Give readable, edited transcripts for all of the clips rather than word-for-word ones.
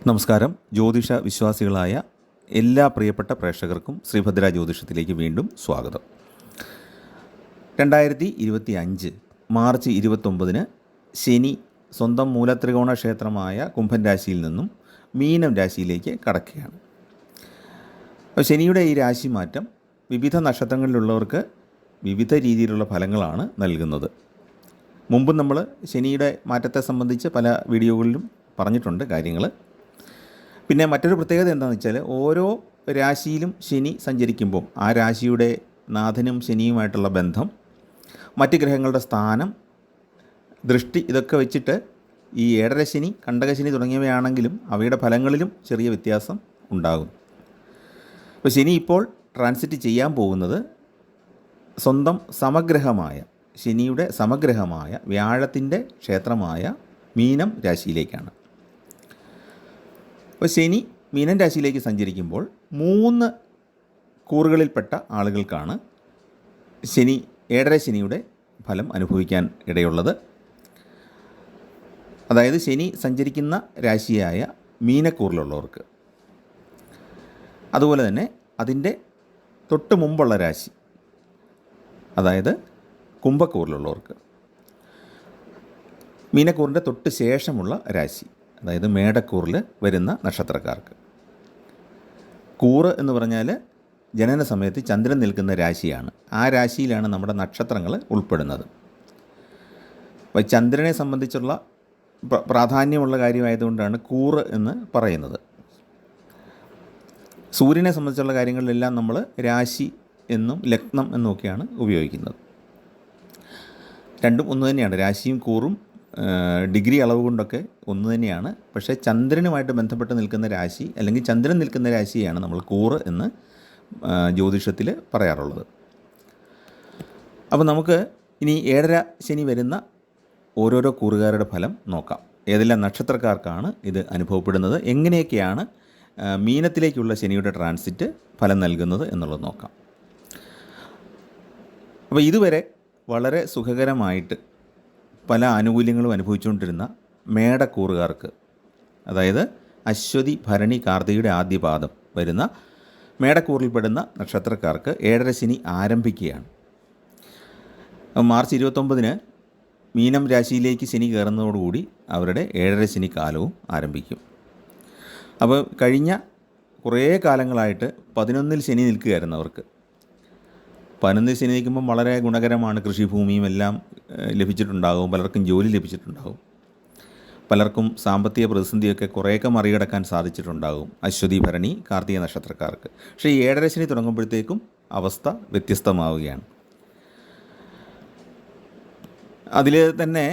നമസ്കാരം. ജ്യോതിഷ വിശ്വാസികളായ എല്ലാ പ്രിയപ്പെട്ട പ്രേക്ഷകർക്കും ശ്രീഭദ്ര ജ്യോതിഷത്തിലേക്ക് വീണ്ടും സ്വാഗതം. 2025 മാർച്ച് 29 ശനി സ്വന്തം മൂലത്രികോണ ക്ഷേത്രമായ കുംഭൻ രാശിയിൽ നിന്നും മീനം രാശിയിലേക്ക് കടക്കുകയാണ്. അപ്പോൾ ശനിയുടെ ഈ രാശി മാറ്റം വിവിധ നക്ഷത്രങ്ങളിലുള്ളവർക്ക് വിവിധ രീതിയിലുള്ള ഫലങ്ങളാണ് നൽകുന്നത്. മുമ്പ് നമ്മൾ ശനിയുടെ മാറ്റത്തെ സംബന്ധിച്ച് പല വീഡിയോകളിലും പറഞ്ഞിട്ടുണ്ട് കാര്യങ്ങൾ. പിന്നെ മറ്റൊരു പ്രത്യേകത എന്താണെന്ന് വെച്ചാൽ, ഓരോ രാശിയിലും ശനി സഞ്ചരിക്കുമ്പോൾ ആ രാശിയുടെ നാഥനും ശനിയുമായിട്ടുള്ള ബന്ധം, മറ്റ് ഗ്രഹങ്ങളുടെ സ്ഥാനം, ദൃഷ്ടി, ഇതൊക്കെ വെച്ചിട്ട് ഈ ഏഴരശനി, കണ്ടകശനി തുടങ്ങിയവയാണെങ്കിലും അവയുടെ ഫലങ്ങളിലും ചെറിയ വ്യത്യാസം ഉണ്ടാകും. അപ്പോൾ ശനി ഇപ്പോൾ ട്രാൻസിറ്റ് ചെയ്യാൻ പോകുന്നത് സ്വന്തം സമഗ്രഹമായ, ശനിയുടെ സമഗ്രഹമായ വ്യാഴത്തിൻ്റെ ക്ഷേത്രമായ മീനം രാശിയിലേക്കാണ്. അപ്പോൾ ശനി മീനൻ രാശിയിലേക്ക് സഞ്ചരിക്കുമ്പോൾ 3 കൂറുകളിൽപ്പെട്ട ആളുകൾക്കാണ് ഏഴര ശനിയുടെ ഫലം അനുഭവിക്കാൻ ഇടയുള്ളത്. അതായത് ശനി സഞ്ചരിക്കുന്ന രാശിയായ മീനക്കൂറിലുള്ളവർക്ക്, അതുപോലെ തന്നെ അതിൻ്റെ തൊട്ട് മുമ്പുള്ള രാശി, അതായത് കുംഭക്കൂറിലുള്ളവർക്ക്, മീനക്കൂറിൻ്റെ തൊട്ട് ശേഷമുള്ള രാശി, അതായത് മേടക്കൂറിൽ വരുന്ന നക്ഷത്രക്കാർക്ക്. കൂറ് എന്ന് പറഞ്ഞാൽ ജനന സമയത്ത് ചന്ദ്രൻ നിൽക്കുന്ന രാശിയാണ്. ആ രാശിയിലാണ് നമ്മുടെ നക്ഷത്രങ്ങൾ ഉൾപ്പെടുന്നത്. അപ്പോൾ ചന്ദ്രനെ സംബന്ധിച്ചുള്ള പ്രാധാന്യമുള്ള കാര്യമായതുകൊണ്ടാണ് കൂറ് എന്ന് പറയുന്നത്. സൂര്യനെ സംബന്ധിച്ചുള്ള കാര്യങ്ങളിലെല്ലാം നമ്മൾ രാശി എന്നും ലഗ്നം എന്നൊക്കെയാണ് ഉപയോഗിക്കുന്നത്. രണ്ടും ഒന്ന് തന്നെയാണ്. രാശിയും കൂറും ഡിഗ്രി അളവ് കൊണ്ടൊക്കെ ഒന്ന് തന്നെയാണ്. പക്ഷേ ചന്ദ്രനുമായിട്ട് ബന്ധപ്പെട്ട് നിൽക്കുന്ന രാശി, അല്ലെങ്കിൽ ചന്ദ്രൻ നിൽക്കുന്ന രാശിയാണ് നമ്മൾ കൂറ് എന്ന് ജ്യോതിഷത്തിൽ പറയാറുള്ളത്. അപ്പോൾ നമുക്ക് ഇനി ഏഴര ശനി വരുന്ന ഓരോരോ കൂറുകാരുടെ ഫലം നോക്കാം. ഏതെല്ലാം നക്ഷത്രക്കാർക്കാണ് ഇത് അനുഭവപ്പെടുന്നത്, എങ്ങനെയൊക്കെയാണ് മീനത്തിലേക്കുള്ള ശനിയുടെ ട്രാൻസിറ്റ് ഫലം നൽകുന്നത് എന്നുള്ളത് നോക്കാം. അപ്പോൾ ഇതുവരെ വളരെ സുഖകരമായിട്ട് പല ആനുകൂല്യങ്ങളും അനുഭവിച്ചുകൊണ്ടിരുന്ന മേടക്കൂറുകാർക്ക്, അതായത് അശ്വതി, ഭരണി, കാർത്തികയുടെ ആദ്യ പാദം വരുന്ന മേടക്കൂറിൽപ്പെടുന്ന നക്ഷത്രക്കാർക്ക് ഏഴര ശനി ആരംഭിക്കുകയാണ്. മാർച്ച് 29 മീനം രാശിയിലേക്ക് ശനി കയറുന്നതോടുകൂടി അവരുടെ ഏഴര ശനി കാലവും ആരംഭിക്കും. അപ്പോൾ കഴിഞ്ഞ കുറേ കാലങ്ങളായിട്ട് 11-ൽ ശനി നിൽക്കുകയായിരുന്നു അവർക്ക്. 11-ൽ ശനി നിൽക്കുമ്പം വളരെ ഗുണകരമാണ്. കൃഷിഭൂമിയും എല്ലാം ലഭിച്ചിട്ടുണ്ടാകും, പലർക്കും ജോലി ലഭിച്ചിട്ടുണ്ടാകും, പലർക്കും സാമ്പത്തിക പ്രതിസന്ധിയൊക്കെ കുറേയൊക്കെ മറികടക്കാൻ സാധിച്ചിട്ടുണ്ടാകും അശ്വതി, ഭരണി, കാർത്തിക നക്ഷത്രക്കാർക്ക്. പക്ഷേ ഈ ഏഴര ശനി തുടങ്ങുമ്പോഴത്തേക്കും അവസ്ഥ വ്യത്യസ്തമാവുകയാണ്. അതിൽ തന്നെ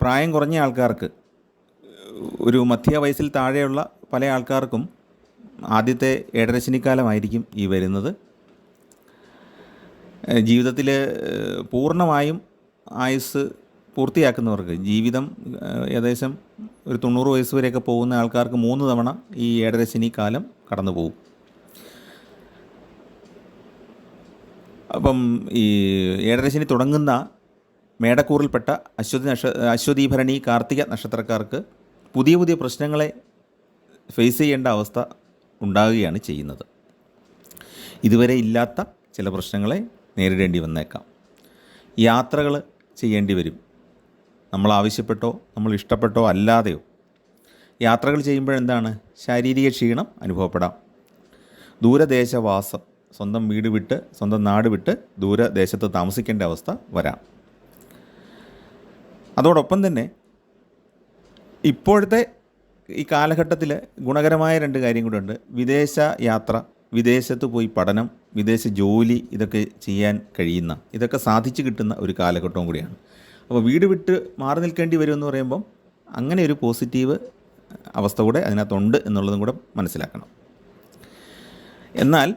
പ്രായം കുറഞ്ഞ ആൾക്കാർക്ക്, ഒരു മധ്യ വയസ്സിൽ താഴെയുള്ള പല ആൾക്കാർക്കും ആദ്യത്തെ ഏഴര ശനിക്കാലമായിരിക്കും ഈ വരുന്നത്. ജീവിതത്തിൽ പൂർണ്ണമായും ആയുസ് പൂർത്തിയാക്കുന്നവർക്ക്, ജീവിതം ഏകദേശം ഒരു 90 വയസ്സ് വരെയൊക്കെ പോകുന്ന ആൾക്കാർക്ക് 3 തവണ ഈ ഏഴര ശനി കാലം കടന്നു പോകും. അപ്പം ഈ ഏഴര ശനി തുടങ്ങുന്ന മേടക്കൂറിൽപ്പെട്ട അശ്വതി, ഭരണി, കാർത്തിക നക്ഷത്രക്കാർക്ക് പുതിയ പുതിയ പ്രശ്നങ്ങളെ ഫേസ് ചെയ്യേണ്ട അവസ്ഥ ഉണ്ടാകുകയാണ് ചെയ്യുന്നത്. ഇതുവരെ ഇല്ലാത്ത ചില പ്രശ്നങ്ങളെ നേരിടേണ്ടി വന്നേക്കാം. യാത്രകൾ ചെയ്യേണ്ടി വരും. നമ്മൾ ആവശ്യപ്പെട്ടോ നമ്മൾ ഇഷ്ടപ്പെട്ടോ അല്ലാതെയോ യാത്രകൾ ചെയ്യുമ്പോഴെന്താണ്, ശാരീരിക ക്ഷീണം അനുഭവപ്പെടാം. ദൂരദേശവാസം, സ്വന്തം വീട് വിട്ട്, സ്വന്തം നാട് വിട്ട് ദൂരദേശത്ത് താമസിക്കേണ്ട അവസ്ഥ വരാം. അതോടൊപ്പം തന്നെ ഇപ്പോഴത്തെ ഈ കാലഘട്ടത്തിൽ ഗുണകരമായ 2 കാര്യം കൂടെ ഉണ്ട്. വിദേശ യാത്ര, വിദേശത്ത് പോയി പഠനം, വിദേശ ജോലി, ഇതൊക്കെ ചെയ്യാൻ കഴിയുന്ന, ഇതൊക്കെ സാധിച്ചു കിട്ടുന്ന ഒരു കാലഘട്ടവും കൂടിയാണ്. അപ്പോൾ വീട് വിട്ട് മാറി നിൽക്കേണ്ടി വരുമെന്ന് പറയുമ്പം അങ്ങനെ ഒരു പോസിറ്റീവ് അവസ്ഥ കൂടെ അതിനകത്തുണ്ട് എന്നുള്ളതും കൂടെ മനസ്സിലാക്കണം. എന്നാൽ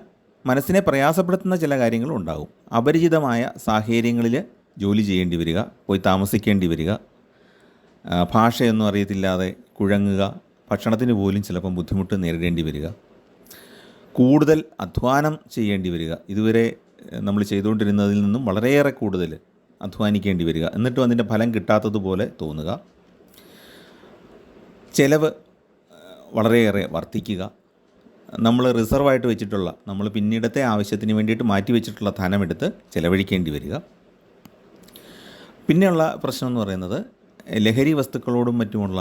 മനസ്സിനെ പ്രയാസപ്പെടുത്തുന്ന ചില കാര്യങ്ങളും ഉണ്ടാകും. അപരിചിതമായ സാഹചര്യങ്ങളിൽ ജോലി ചെയ്യേണ്ടി വരിക, പോയി താമസിക്കേണ്ടി വരിക, ഭാഷയൊന്നും അറിയത്തില്ലാതെ കുഴങ്ങുക, ഭക്ഷണത്തിന് പോലും ചിലപ്പം ബുദ്ധിമുട്ട് നേരിടേണ്ടി വരിക, കൂടുതൽ അധ്വാനം ചെയ്യേണ്ടി വരിക, ഇതുവരെ നമ്മൾ ചെയ്തുകൊണ്ടിരുന്നതിൽ നിന്നും വളരെയേറെ കൂടുതൽ അധ്വാനിക്കേണ്ടി വരിക, എന്നിട്ടും അതിൻ്റെ ഫലം കിട്ടാത്തതുപോലെ തോന്നുക, ചിലവ് വളരെയേറെ വർദ്ധിക്കുക, നമ്മൾ റിസർവായിട്ട് വെച്ചിട്ടുള്ള, നമ്മൾ പിന്നീടത്തെ ആവശ്യത്തിന് വേണ്ടിയിട്ട് മാറ്റി വെച്ചിട്ടുള്ള ധനമെടുത്ത് ചിലവഴിക്കേണ്ടി വരിക. പിന്നെയുള്ള പ്രശ്നം എന്ന് പറയുന്നത് ലഹരി വസ്തുക്കളോടും മറ്റുമുള്ള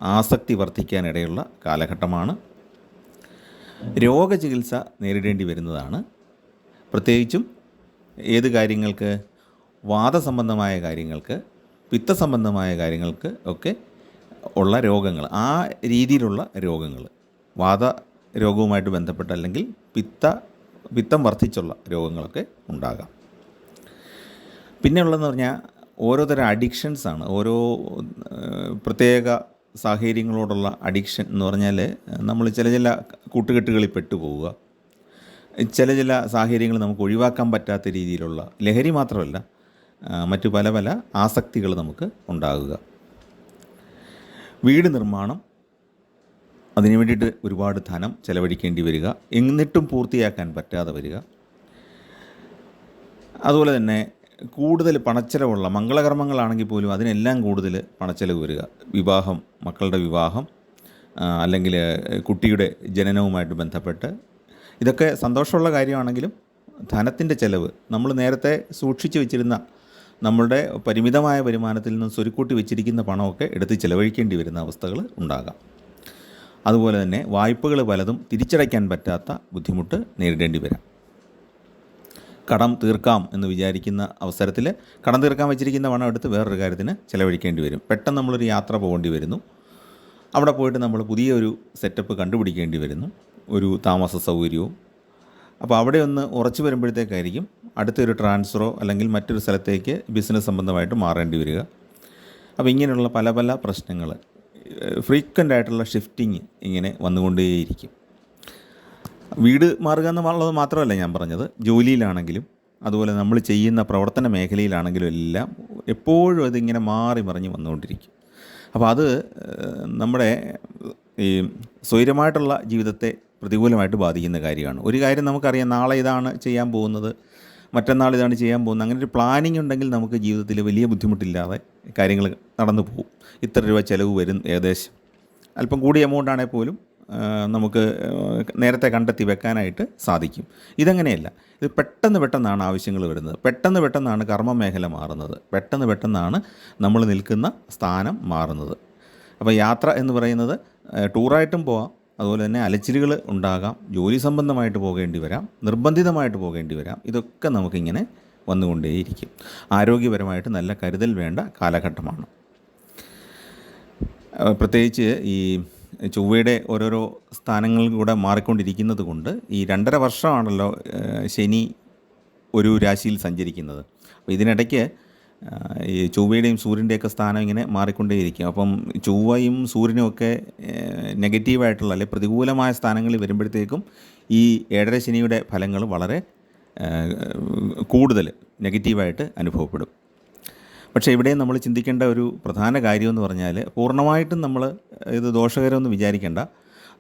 ആസക്തി വർദ്ധിക്കാനിടയുള്ള കാലഘട്ടമാണ്. രോഗചികിത്സ നേരിടേണ്ടി വരുന്നതാണ്. പ്രത്യേകിച്ചും ഏത് കാര്യങ്ങൾക്ക്? വാദസംബന്ധമായ കാര്യങ്ങൾക്ക്, പിത്തസംബന്ധമായ കാര്യങ്ങൾക്ക് ഒക്കെ ഉള്ള രോഗങ്ങൾ, ആ രീതിയിലുള്ള രോഗങ്ങൾ, വാത രോഗവുമായിട്ട് ബന്ധപ്പെട്ട അല്ലെങ്കിൽ പിത്തം വർദ്ധിച്ചുള്ള രോഗങ്ങളൊക്കെ ഉണ്ടാകാം. പിന്നെയുള്ളതെന്ന് പറഞ്ഞാൽ ഓരോതരം അഡിക്ഷൻസാണ്. ഓരോ പ്രത്യേക സാഹചര്യങ്ങളോടുള്ള അഡിക്ഷൻ എന്ന് പറഞ്ഞാൽ നമ്മൾ ചില കൂട്ടുകെട്ടുകളിൽ പെട്ടുപോവുക, ചില സാഹചര്യങ്ങൾ നമുക്ക് ഒഴിവാക്കാൻ പറ്റാത്ത രീതിയിലുള്ള ലഹരി മാത്രമല്ല, മറ്റു പല ആസക്തികൾ നമുക്ക് ഉണ്ടാകുക. വീട് നിർമ്മാണം, അതിനു വേണ്ടിയിട്ട് ഒരുപാട് ധനം ചെലവഴിക്കേണ്ടി വരിക, എന്നിട്ടും പൂർത്തിയാക്കാൻ പറ്റാതെ വരിക. അതുപോലെ തന്നെ കൂടുതൽ പണച്ചെലവുള്ള മംഗളകർമ്മങ്ങളാണെങ്കിൽ പോലും അതിനെല്ലാം കൂടുതൽ പണച്ചെലവ് വരിക. വിവാഹം, മക്കളുടെ വിവാഹം, അല്ലെങ്കിൽ കുട്ടിയുടെ ജനനവുമായിട്ട് ബന്ധപ്പെട്ട്, ഇതൊക്കെ സന്തോഷമുള്ള കാര്യമാണെങ്കിലും ധനത്തിൻ്റെ ചെലവ്, നമ്മൾ നേരത്തെ സൂക്ഷിച്ചു വെച്ചിരുന്ന നമ്മളുടെ പരിമിതമായ വരുമാനത്തിൽ നിന്ന് സ്വരുക്കൂട്ടി വെച്ചിരിക്കുന്ന പണമൊക്കെ എടുത്ത് ചിലവഴിക്കേണ്ടി വരുന്ന അവസ്ഥകൾ ഉണ്ടാകാം. അതുപോലെ തന്നെ വായ്പകൾ പലതും തിരിച്ചടയ്ക്കാൻ പറ്റാത്ത ബുദ്ധിമുട്ട് നേരിടേണ്ടി വരാം. കടം തീർക്കാം എന്ന് വിചാരിക്കുന്ന അവസരത്തിൽ കടം തീർക്കാൻ വെച്ചിരിക്കുന്ന പണം എടുത്ത് വേറൊരു കാര്യത്തിന് ചിലവഴിക്കേണ്ടി വരും. പെട്ടെന്ന് നമ്മളൊരു യാത്ര പോകേണ്ടി വരുന്നു, അവിടെ പോയിട്ട് നമ്മൾ പുതിയൊരു സെറ്റപ്പ് കണ്ടുപിടിക്കേണ്ടി വരുന്നു, ഒരു താമസ സൗകര്യവും. അപ്പോൾ അവിടെ ഒന്ന് ഉറച്ചു വരുമ്പോഴത്തേക്കായിരിക്കും അടുത്തൊരു ട്രാൻസ്ഫറോ അല്ലെങ്കിൽ മറ്റൊരു സ്ഥലത്തേക്ക് ബിസിനസ് സംബന്ധമായിട്ട് മാറേണ്ടി വരിക. അപ്പോൾ ഇങ്ങനെയുള്ള പല പ്രശ്നങ്ങൾ, ഫ്രീക്വൻ്റ് ആയിട്ടുള്ള ഷിഫ്റ്റിങ് ഇങ്ങനെ വന്നുകൊണ്ടേയിരിക്കും. വീട് മാറുക എന്നുള്ളത് മാത്രമല്ല ഞാൻ പറഞ്ഞത്, ജോലിയിലാണെങ്കിലും അതുപോലെ നമ്മൾ ചെയ്യുന്ന പ്രവർത്തന മേഖലയിലാണെങ്കിലും എല്ലാം എപ്പോഴും അതിങ്ങനെ മാറി മറിഞ്ഞ് വന്നുകൊണ്ടിരിക്കും. അപ്പോൾ അത് നമ്മുടെ ഈ സ്വൈരമായിട്ടുള്ള ജീവിതത്തെ പ്രതികൂലമായിട്ട് ബാധിക്കുന്ന കാര്യമാണ്. ഒരു കാര്യം നമുക്കറിയാം, നാളെ ഇതാണ് ചെയ്യാൻ പോകുന്നത്, മറ്റന്നാൾ ഇതാണ് ചെയ്യാൻ പോകുന്നത്. അങ്ങനെ ഒരു പ്ലാനിങ് ഉണ്ടെങ്കിൽ നമുക്ക് ജീവിതത്തിൽ വലിയ ബുദ്ധിമുട്ടില്ലാതെ കാര്യങ്ങൾ നടന്നു പോകും. ഇത്ര രൂപ ചിലവ് വരും, ഏകദേശം അല്പം കൂടിയ എമൗണ്ട് ആണെങ്കിൽ പോലും നമുക്ക് നേരത്തെ കണ്ടെത്തി വെക്കാനായിട്ട് സാധിക്കും. ഇതങ്ങനെയല്ല, ഇത് പെട്ടെന്നാണ് ആവശ്യങ്ങൾ വരുന്നത്, പെട്ടെന്നാണ് കർമ്മ മേഖല മാറുന്നത്, പെട്ടെന്നാണ് നമ്മൾ നിൽക്കുന്ന സ്ഥാനം മാറുന്നത്. അപ്പോൾ യാത്ര എന്ന് പറയുന്നത് ടൂറായിട്ടും പോവാം, അതുപോലെ തന്നെ അലച്ചിലുകൾ ഉണ്ടാകാം, ജോലി സംബന്ധമായിട്ട് പോകേണ്ടി വരാം, നിർബന്ധിതമായിട്ട് പോകേണ്ടി വരാം. ഇതൊക്കെ നമുക്കിങ്ങനെ വന്നുകൊണ്ടേയിരിക്കും. ആരോഗ്യപരമായിട്ട് നല്ല കരുതൽ വേണ്ട കാലഘട്ടമാണ്. പ്രത്യേകിച്ച് ഈ ചൊവ്വയുടെ ഓരോരോ സ്ഥാനങ്ങളിൽ കൂടെ മാറിക്കൊണ്ടിരിക്കുന്നത് കൊണ്ട് ഈ 2.5 വർഷമാണല്ലോ ശനി ഒരു രാശിയിൽ സഞ്ചരിക്കുന്നത്. അപ്പോൾ ഇതിനിടയ്ക്ക് ഈ ചൊവ്വയുടെയും സൂര്യൻ്റെയൊക്കെ സ്ഥാനം ഇങ്ങനെ മാറിക്കൊണ്ടേയിരിക്കും. അപ്പം ചൊവ്വയും സൂര്യനുമൊക്കെ നെഗറ്റീവായിട്ടുള്ള അല്ലെങ്കിൽ പ്രതികൂലമായ സ്ഥാനങ്ങളിൽ വരുമ്പോഴത്തേക്കും ഈ 7.5 ശനിയുടെ ഫലങ്ങൾ വളരെ കൂടുതൽ നെഗറ്റീവായിട്ട് അനുഭവപ്പെടും. പക്ഷേ ഇവിടെ നമ്മൾ ചിന്തിക്കേണ്ട ഒരു പ്രധാന കാര്യമെന്ന് പറഞ്ഞാൽ, പൂർണ്ണമായിട്ടും നമ്മൾ ഇത് ദോഷകരമെന്ന് വിചാരിക്കേണ്ട.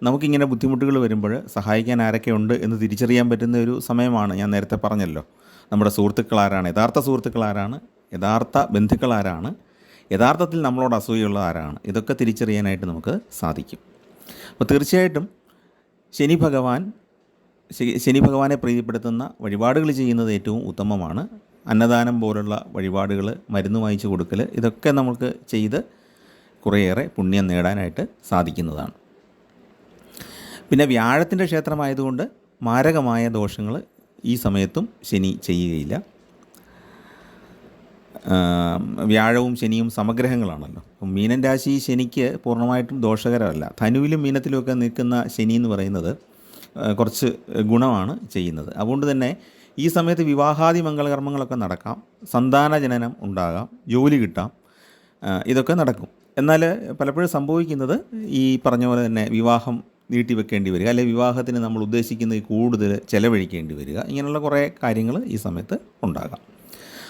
നമുക്കിങ്ങനെ ബുദ്ധിമുട്ടുകൾ വരുമ്പോൾ സഹായിക്കാൻ ആരൊക്കെ ഉണ്ട് എന്ന് തിരിച്ചറിയാൻ പറ്റുന്ന ഒരു സമയമാണ്. ഞാൻ നേരത്തെ പറഞ്ഞല്ലോ, നമ്മുടെ സുഹൃത്തുക്കൾ ആരാണ്, യഥാർത്ഥ സുഹൃത്തുക്കൾ ആരാണ്, യഥാർത്ഥ ബന്ധുക്കൾ ആരാണ്, യഥാർത്ഥത്തിൽ നമ്മളോട് അസൂയുള്ള ആരാണ്, ഇതൊക്കെ തിരിച്ചറിയാനായിട്ട് നമുക്ക് സാധിക്കും. അപ്പോൾ തീർച്ചയായിട്ടും ശനി ഭഗവാനെ പ്രീതിപ്പെടുത്തുന്ന വഴിപാടുകൾ ചെയ്യുന്നത് ഏറ്റവും ഉത്തമമാണ്. അന്നദാനം പോലുള്ള വഴിപാടുകൾ, മരുന്ന് വാങ്ങിച്ചു കൊടുക്കൽ, ഇതൊക്കെ നമുക്ക് ചെയ്ത് കുറേയേറെ പുണ്യം നേടാനായിട്ട് സാധിക്കുന്നതാണ്. പിന്നെ വ്യാഴത്തിൻ്റെ ക്ഷേത്രമായതുകൊണ്ട് മാരകമായ ദോഷങ്ങൾ ഈ സമയത്തും ശനി ചെയ്യുകയില്ല. വ്യാഴവും ശനിയും സമഗ്രഹങ്ങളാണല്ലോ. അപ്പം മീനൻ രാശി ശനിക്ക് പൂർണ്ണമായിട്ടും ദോഷകരമല്ല. ധനുവിലും മീനത്തിലുമൊക്കെ നിൽക്കുന്ന ശനി എന്ന് പറയുന്നത് കുറച്ച് ഗുണമാണ് ചെയ്യുന്നത്. അതുകൊണ്ട് തന്നെ ഈ സമയത്ത് വിവാഹാദി മംഗളകർമ്മങ്ങളൊക്കെ നടക്കാം, സന്താന ജനനം ഉണ്ടാകാം, ജോലി കിട്ടാം, ഇതൊക്കെ നടക്കും. എന്നാൽ പലപ്പോഴും സംഭവിക്കുന്നത് ഈ പറഞ്ഞ പോലെ തന്നെ വിവാഹം നീട്ടിവെക്കേണ്ടി വരിക, അല്ലെങ്കിൽ വിവാഹത്തിന് നമ്മൾ ഉദ്ദേശിക്കുന്നത് കൂടുതൽ ചിലവഴിക്കേണ്ടി വരിക, ഇങ്ങനെയുള്ള കുറേ കാര്യങ്ങൾ ഈ സമയത്ത് ഉണ്ടാകാം.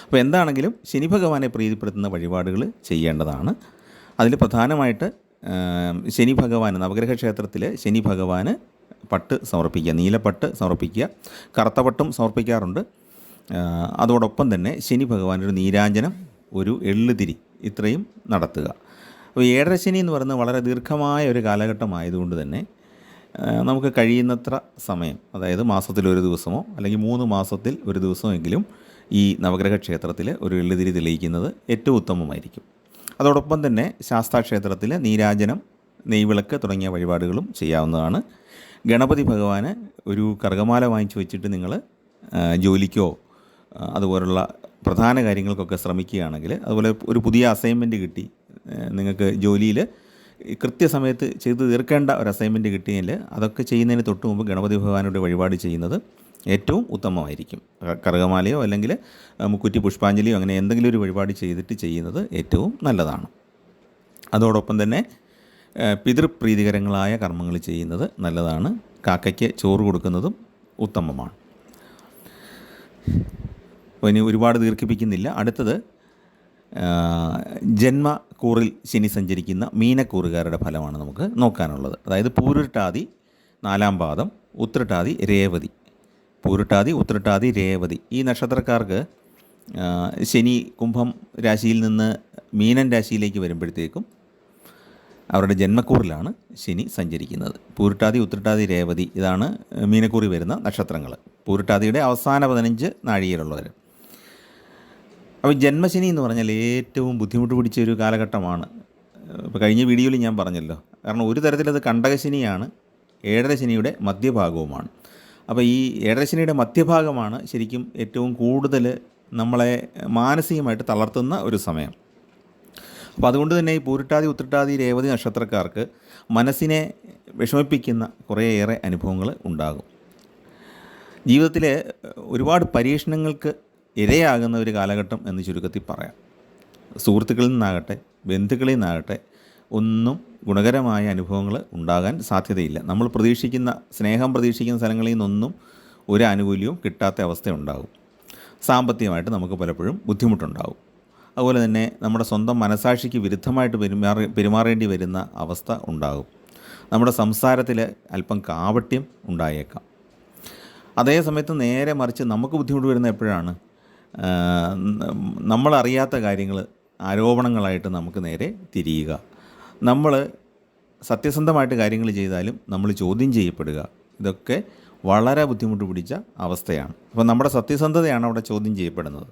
അപ്പോൾ എന്താണെങ്കിലും ശനി ഭഗവാനെ പ്രീതിപ്പെടുത്തുന്ന വഴിപാടുകൾ ചെയ്യേണ്ടതാണ്. അതിൽ പ്രധാനമായിട്ട് ശനി ഭഗവാന്, നവഗ്രഹ ക്ഷേത്രത്തിൽ ശനി ഭഗവാന് പട്ട് സമർപ്പിക്കുക, നീലപ്പട്ട് സമർപ്പിക്കുക, കറുത്ത പട്ടും സമർപ്പിക്കാറുണ്ട്. അതോടൊപ്പം തന്നെ ശനി ഭഗവാനൊരു നീരാഞ്ജനം, ഒരു എള്ളുതിരി, ഇത്രയും നടത്തുക. അപ്പോൾ ഏഴര ശനി എന്ന് പറയുന്നത് വളരെ ദീർഘമായ ഒരു കാലഘട്ടമായതുകൊണ്ട് തന്നെ നമുക്ക് കഴിയുന്നത്ര സമയം, അതായത് മാസത്തിലൊരു ദിവസമോ അല്ലെങ്കിൽ 3 മാസത്തിൽ ഒരു ദിവസമെങ്കിലും ഈ നവഗ്രഹ ക്ഷേത്രത്തിൽ ഒരു എള്ളുതിരി തെളിയിക്കുന്നത് ഏറ്റവും ഉത്തമമായിരിക്കും. അതോടൊപ്പം തന്നെ ശാസ്താക്ഷേത്രത്തിൽ നീരാജനം, നെയ്വിളക്ക് തുടങ്ങിയ വഴിപാടുകളും ചെയ്യാവുന്നതാണ്. ഗണപതി ഭഗവാന് ഒരു കറുകമാല വാങ്ങിച്ചു വെച്ചിട്ട് നിങ്ങൾ ജോലിക്കോ അതുപോലുള്ള പ്രധാന കാര്യങ്ങൾക്കൊക്കെ ശ്രമിക്കുകയാണെങ്കിൽ, അതുപോലെ ഒരു പുതിയ അസൈൻമെൻറ്റ് കിട്ടി, നിങ്ങൾക്ക് ജോലിയിൽ കൃത്യസമയത്ത് ചെയ്ത് തീർക്കേണ്ട ഒരു അസൈൻമെൻറ്റ് കിട്ടിയെങ്കിൽ അതൊക്കെ ചെയ്യുന്നതിന് തൊട്ട് മുമ്പ് ഗണപതി ഭഗവാനോട് വഴിപാട് ചെയ്യുന്നത് ഏറ്റവും ഉത്തമമായിരിക്കും. കറുകമാലയോ അല്ലെങ്കിൽ മുക്കുറ്റി പുഷ്പാഞ്ജലിയോ അങ്ങനെ എന്തെങ്കിലും ഒരു വഴിപാട് ചെയ്തിട്ട് ചെയ്യുന്നത് ഏറ്റവും നല്ലതാണ്. അതോടൊപ്പം തന്നെ പിതൃപ്രീതികരങ്ങളായ കർമ്മങ്ങൾ ചെയ്യുന്നത് നല്ലതാണ്. കാക്കയ്ക്ക് ചോറ് കൊടുക്കുന്നതും ഉത്തമമാണ്. അപ്പോൾ ഇനി ഒരുപാട് ദീർഘിപ്പിക്കുന്നില്ല. അടുത്തത് ജന്മക്കൂറിൽ ശനി സഞ്ചരിക്കുന്ന മീനക്കൂറുകാരുടെ ഫലമാണ് നമുക്ക് നോക്കാനുള്ളത്. അതായത് പൂരുരുട്ടാതി 4-ാം പാദം, ഉത്രട്ടാതി, രേവതി. പൂരുട്ടാതി, ഉത്രട്ടാതി, രേവതി ഈ നക്ഷത്രക്കാർക്ക് ശനി കുംഭം രാശിയിൽ നിന്ന് മീനൻ രാശിയിലേക്ക് വരുമ്പോഴത്തേക്കും അവരുടെ ജന്മക്കൂറിലാണ് ശനി സഞ്ചരിക്കുന്നത്. പൂരുട്ടാതി, ഉത്രട്ടാതി, രേവതി ഇതാണ് മീനക്കൂറി വരുന്ന നക്ഷത്രങ്ങൾ. പൂരുട്ടാതിയുടെ അവസാന 15 നാഴികയിലുള്ളവർ. അപ്പോൾ ജന്മശനി എന്ന് പറഞ്ഞാൽ ഏറ്റവും ബുദ്ധിമുട്ട് പിടിച്ച ഒരു കാലഘട്ടമാണ്. ഇപ്പോൾ കഴിഞ്ഞ വീഡിയോയിൽ ഞാൻ പറഞ്ഞല്ലോ, കാരണം ഒരു തരത്തിലത് കണ്ടകശനിയാണ്, ഏഴര ശനിയുടെ മധ്യഭാഗവുമാണ്. അപ്പോൾ ഈ ഏഴര ശനിയുടെ മധ്യഭാഗമാണ് ശരിക്കും ഏറ്റവും കൂടുതൽ നമ്മളെ മാനസികമായിട്ട് തളർത്തുന്ന ഒരു സമയം. അപ്പോൾ അതുകൊണ്ട് തന്നെ ഈ പൂരുട്ടാതി, ഉത്രട്ടാതി, രേവതി നക്ഷത്രക്കാർക്ക് മനസ്സിനെ വിഷമിപ്പിക്കുന്ന കുറേയേറെ അനുഭവങ്ങൾ ഉണ്ടാകും. ജീവിതത്തിൽ ഒരുപാട് പരീക്ഷണങ്ങൾക്ക് ഇരയാകുന്ന ഒരു കാലഘട്ടം എന്ന് ചുരുക്കത്തിൽ പറയാം. സുഹൃത്തുക്കളിൽ നിന്നാകട്ടെ ബന്ധുക്കളിൽ നിന്നാകട്ടെ ഒന്നും ഗുണകരമായ അനുഭവങ്ങൾ ഉണ്ടാകാൻ സാധ്യതയില്ല. നമ്മൾ സ്നേഹം പ്രതീക്ഷിക്കുന്ന സ്ഥലങ്ങളിൽ നിന്നൊന്നും ഒരു ആനുകൂല്യവും കിട്ടാത്ത അവസ്ഥ ഉണ്ടാകും. സാമ്പത്തികമായിട്ട് നമുക്ക് പലപ്പോഴും ബുദ്ധിമുട്ടുണ്ടാകും. അതുപോലെ തന്നെ നമ്മുടെ സ്വന്തം മനസാക്ഷിക്ക് വിരുദ്ധമായിട്ട് പെരുമാറേണ്ടി വരുന്ന അവസ്ഥ ഉണ്ടാകും. നമ്മുടെ സംസാരത്തിൽ അല്പം കാപട്യം ഉണ്ടായേക്കാം. അതേ സമയത്ത് നേരെ മറിച്ച് നമുക്ക് ബുദ്ധിമുട്ട് വരുന്ന എപ്പോഴാണ്? നമ്മളറിയാത്ത കാര്യങ്ങൾ ആരോപണങ്ങളായിട്ട് നമുക്ക് നേരെ തിരിയുക. നമ്മൾ സത്യസന്ധമായിട്ട് കാര്യങ്ങൾ ചെയ്താലും നമ്മൾ ചോദ്യം ചെയ്യപ്പെടുക. ഇതൊക്കെ വളരെ ബുദ്ധിമുട്ട് പിടിച്ച അവസ്ഥയാണ്. അപ്പോൾ നമ്മുടെ സത്യസന്ധതയാണ് അവിടെ ചോദ്യം ചെയ്യപ്പെടുന്നത്.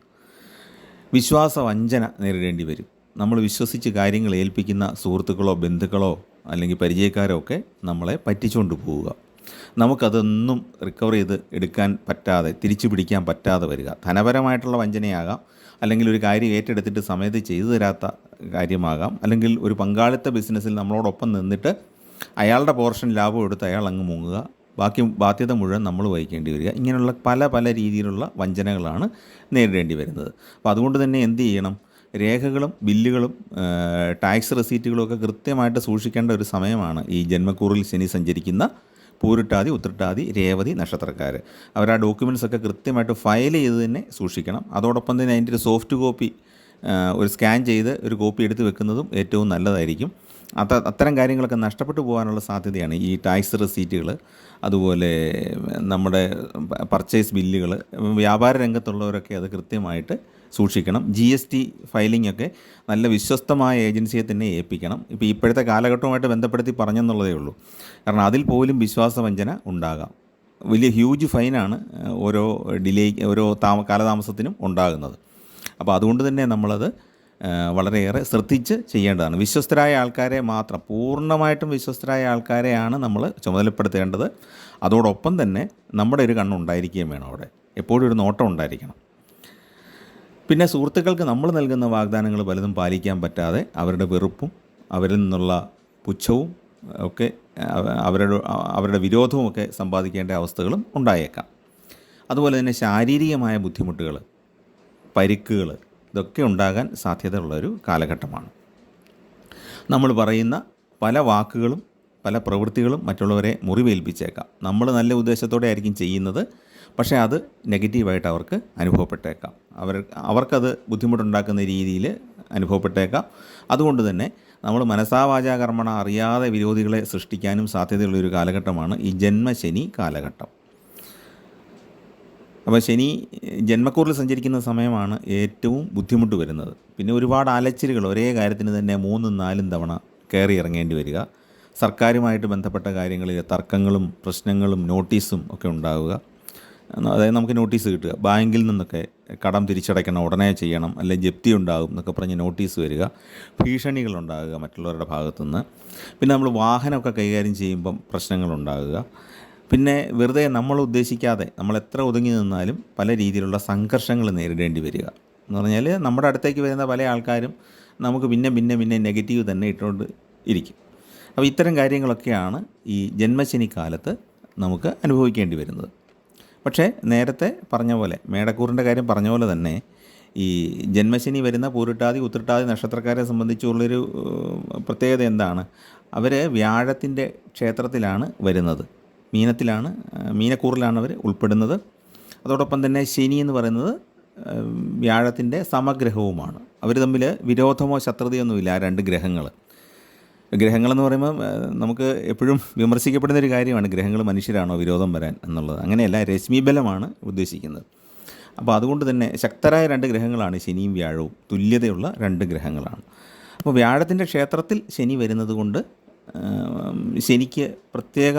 വിശ്വാസവഞ്ചന നേരിടേണ്ടി വരും. നമ്മൾ വിശ്വസിച്ച് കാര്യങ്ങൾ ഏൽപ്പിക്കുന്ന സുഹൃത്തുക്കളോ ബന്ധുക്കളോ അല്ലെങ്കിൽ പരിചയക്കാരോ ഒക്കെ നമ്മളെ പറ്റിച്ചുകൊണ്ട് പോവുക. നമുക്കതൊന്നും റിക്കവർ ചെയ്ത് എടുക്കാൻ പറ്റാതെ, തിരിച്ചു പിടിക്കാൻ പറ്റാതെ വരിക. ധനപരമായിട്ടുള്ള വഞ്ചനയാകാം, അല്ലെങ്കിൽ ഒരു കാര്യം ഏറ്റെടുത്തിട്ട് സമയത്ത് ചെയ്തു തരാത്ത കാര്യമാകാം, അല്ലെങ്കിൽ ഒരു പങ്കാളിത്ത ബിസിനസ്സിൽ നമ്മളോടൊപ്പം നിന്നിട്ട് അയാളുടെ പോർഷൻ ലാഭം എടുത്ത് അയാൾ അങ്ങ് മുങ്ങുക, ബാക്കി ബാധ്യത മുഴുവൻ നമ്മൾ വഹിക്കേണ്ടി വരിക. ഇങ്ങനെയുള്ള പല രീതിയിലുള്ള വഞ്ചനകളാണ് നേരിടേണ്ടി വരുന്നത്. അപ്പോൾ അതുകൊണ്ട് തന്നെ എന്ത് ചെയ്യണം? രേഖകളും ബില്ലുകളും ടാക്സ് റെസീറ്റുകളും ഒക്കെ കൃത്യമായിട്ട് സൂക്ഷിക്കേണ്ട ഒരു സമയമാണ് ഈ ജന്മക്കൂറിൽ ശനി സഞ്ചരിക്കുന്ന പൂരുട്ടാതി, ഉത്രട്ടാതി, രേവതി നക്ഷത്രക്കാർ. അവർ ആ ഡോക്യുമെൻറ്റ്സ് ഒക്കെ കൃത്യമായിട്ട് ഫയൽ ചെയ്ത് തന്നെ സൂക്ഷിക്കണം. അതോടൊപ്പം തന്നെ അതിൻ്റെ ഒരു സോഫ്റ്റ് കോപ്പി ഒരു സ്കാൻ ചെയ്ത് ഒരു കോപ്പി എടുത്ത് വെക്കുന്നതും ഏറ്റവും നല്ലതായിരിക്കും. അത്തരം കാര്യങ്ങളൊക്കെ നഷ്ടപ്പെട്ടു പോകാനുള്ള സാധ്യതയാണ്. ഈ ടാക്സ് റെസീറ്റുകൾ, അതുപോലെ നമ്മുടെ പർച്ചേസ് ബില്ലുകൾ, വ്യാപാര രംഗത്തുള്ളവരൊക്കെ അത് കൃത്യമായിട്ട് സൂക്ഷിക്കണം. GST ഫയലിംഗ് ഒക്കെ നല്ല വിശ്വസ്തമായ ഏജൻസിയെ തന്നെ ഏൽപ്പിക്കണം. ഇപ്പോൾ ഇപ്പോഴത്തെ കാലഘട്ടവുമായിട്ട് ബന്ധപ്പെടുത്തി പറഞ്ഞെന്നുള്ളതേ ഉള്ളൂ. കാരണം അതിൽ പോലും വിശ്വാസവഞ്ചന ഉണ്ടാകാം. വലിയ ഹ്യൂജ് ഫൈനാണ് ഓരോ കാലതാമസത്തിനും ഉണ്ടാകുന്നത്. അപ്പോൾ അതുകൊണ്ട് തന്നെ നമ്മളത് വളരെയേറെ ശ്രദ്ധിച്ച് ചെയ്യേണ്ടതാണ്. വിശ്വസ്തരായ ആൾക്കാരെ മാത്രം, പൂർണ്ണമായിട്ടും വിശ്വസ്തരായ ആൾക്കാരെയാണ് നമ്മൾ ചുമതലപ്പെടുത്തേണ്ടത്. അതോടൊപ്പം തന്നെ നമ്മുടെ ഒരു കണ്ണുണ്ടായിരിക്കുകയും വേണം. അവിടെ എപ്പോഴും ഒരു നോട്ടം ഉണ്ടായിരിക്കണം. പിന്നെ സുഹൃത്തുക്കൾക്ക് നമ്മൾ നൽകുന്ന വാഗ്ദാനങ്ങൾ പലതും പാലിക്കാൻ പറ്റാതെ അവരുടെ വെറുപ്പും അവരിൽ നിന്നുള്ള പുച്ഛവും ഒക്കെ അവരുടെ വിരോധവും ഒക്കെ സമ്പാദിക്കേണ്ട അവസ്ഥകളും ഉണ്ടായേക്കാം. അതുപോലെ തന്നെ ശാരീരികമായ ബുദ്ധിമുട്ടുകൾ, പരിക്കുകൾ, ഇതൊക്കെ ഉണ്ടാകാൻ സാധ്യതയുള്ളൊരു കാലഘട്ടമാണ്. നമ്മൾ പറയുന്ന പല വാക്കുകളും പല പ്രവൃത്തികളും മറ്റുള്ളവരെ മുറിവേൽപ്പിച്ചേക്കാം. നമ്മൾ നല്ല ഉദ്ദേശത്തോടെ ആയിരിക്കും ചെയ്യുന്നത്, പക്ഷേ അത് നെഗറ്റീവായിട്ട് അവർക്ക് അനുഭവപ്പെട്ടേക്കാം. അവർക്കത് ബുദ്ധിമുട്ടുണ്ടാക്കുന്ന രീതിയിൽ അനുഭവപ്പെട്ടേക്കാം. അതുകൊണ്ട് തന്നെ നമ്മൾ മനസാവാചാ കർമ്മണ അറിയാതെ വിരോധികളെ സൃഷ്ടിക്കാനും സാധ്യതയുള്ളൊരു കാലഘട്ടമാണ് ഈ ജന്മശനി കാലഘട്ടം. അപ്പോൾ ശനി ജന്മക്കൂറിൽ സഞ്ചരിക്കുന്ന സമയമാണ് ഏറ്റവും ബുദ്ധിമുട്ട് വരുന്നത്. പിന്നെ ഒരുപാട് അലച്ചിലുകൾ, ഒരേ കാര്യത്തിന് തന്നെ 3 4 തവണ കയറി ഇറങ്ങേണ്ടി വരിക, സർക്കാരുമായിട്ട് ബന്ധപ്പെട്ട കാര്യങ്ങളിൽ തർക്കങ്ങളും പ്രശ്നങ്ങളും നോട്ടീസും ഒക്കെ ഉണ്ടാവുക. അതായത് നമുക്ക് നോട്ടീസ് കിട്ടുക, ബാങ്കിൽ നിന്നൊക്കെ കടം തിരിച്ചടയ്ക്കണം, ഉടനെ ചെയ്യണം, അല്ലെങ്കിൽ ജപ്തി ഉണ്ടാകും എന്നൊക്കെ പറഞ്ഞ് നോട്ടീസ് വരിക, ഭീഷണികളുണ്ടാകുക മറ്റുള്ളവരുടെ ഭാഗത്തുനിന്ന്. പിന്നെ നമ്മൾ വാഹനമൊക്കെ കൈകാര്യം ചെയ്യുമ്പം പ്രശ്നങ്ങളുണ്ടാകുക. പിന്നെ വെറുതെ നമ്മൾ ഉദ്ദേശിക്കാതെ നമ്മൾ എത്ര ഒതുങ്ങി നിന്നാലും പല രീതിയിലുള്ള സംഘർഷങ്ങൾ നേരിടേണ്ടി വരിക എന്ന് പറഞ്ഞാൽ, നമ്മുടെ അടുത്തേക്ക് വരുന്ന പല ആൾക്കാരും നമുക്ക് പിന്നെ നെഗറ്റീവ് തന്നെ ഇട്ടുകൊണ്ട് ഇരിക്കും. അപ്പോൾ ഇത്തരം കാര്യങ്ങളൊക്കെയാണ് ഈ ജന്മശനി കാലത്ത് നമുക്ക് അനുഭവിക്കേണ്ടി വരുന്നത്. പക്ഷേ നേരത്തെ പറഞ്ഞ പോലെ, മേടക്കൂറിൻ്റെ കാര്യം പറഞ്ഞ പോലെ തന്നെ ഈ ജന്മശനി വരുന്ന പൂരിട്ടാതി ഉത്രട്ടാതി നക്ഷത്രക്കാരെ സംബന്ധിച്ചുള്ളൊരു പ്രത്യേകത എന്താണ്? അവർ വ്യാഴത്തിൻ്റെ ക്ഷേത്രത്തിലാണ് വരുന്നത്, മീനക്കൂറിലാണ് അവർ ഉൾപ്പെടുന്നത്. അതോടൊപ്പം തന്നെ ശനി എന്ന് പറയുന്നത് വ്യാഴത്തിൻ്റെ സമഗ്രഹവുമാണ്. അവർ തമ്മിൽ വിരോധമോ ശത്രുതയൊന്നുമില്ല ആ 2 ഗ്രഹങ്ങളെന്ന് പറയുമ്പോൾ നമുക്ക് എപ്പോഴും വിമർശിക്കപ്പെടുന്നൊരു കാര്യമാണ്, ഗ്രഹങ്ങൾ മനുഷ്യരാണോ വിരോധം വരാൻ എന്നുള്ളത്. അങ്ങനെയല്ല, രശ്മിബലമാണ് ഉദ്ദേശിക്കുന്നത്. അപ്പോൾ അതുകൊണ്ട് തന്നെ ശക്തരായ 2 ഗ്രഹങ്ങളാണ് ശനിയും വ്യാഴവും, തുല്യതയുള്ള 2 ഗ്രഹങ്ങളാണ്. അപ്പോൾ വ്യാഴത്തിൻ്റെ ക്ഷേത്രത്തിൽ ശനി വരുന്നത് കൊണ്ട് ശനിക്ക് പ്രത്യേക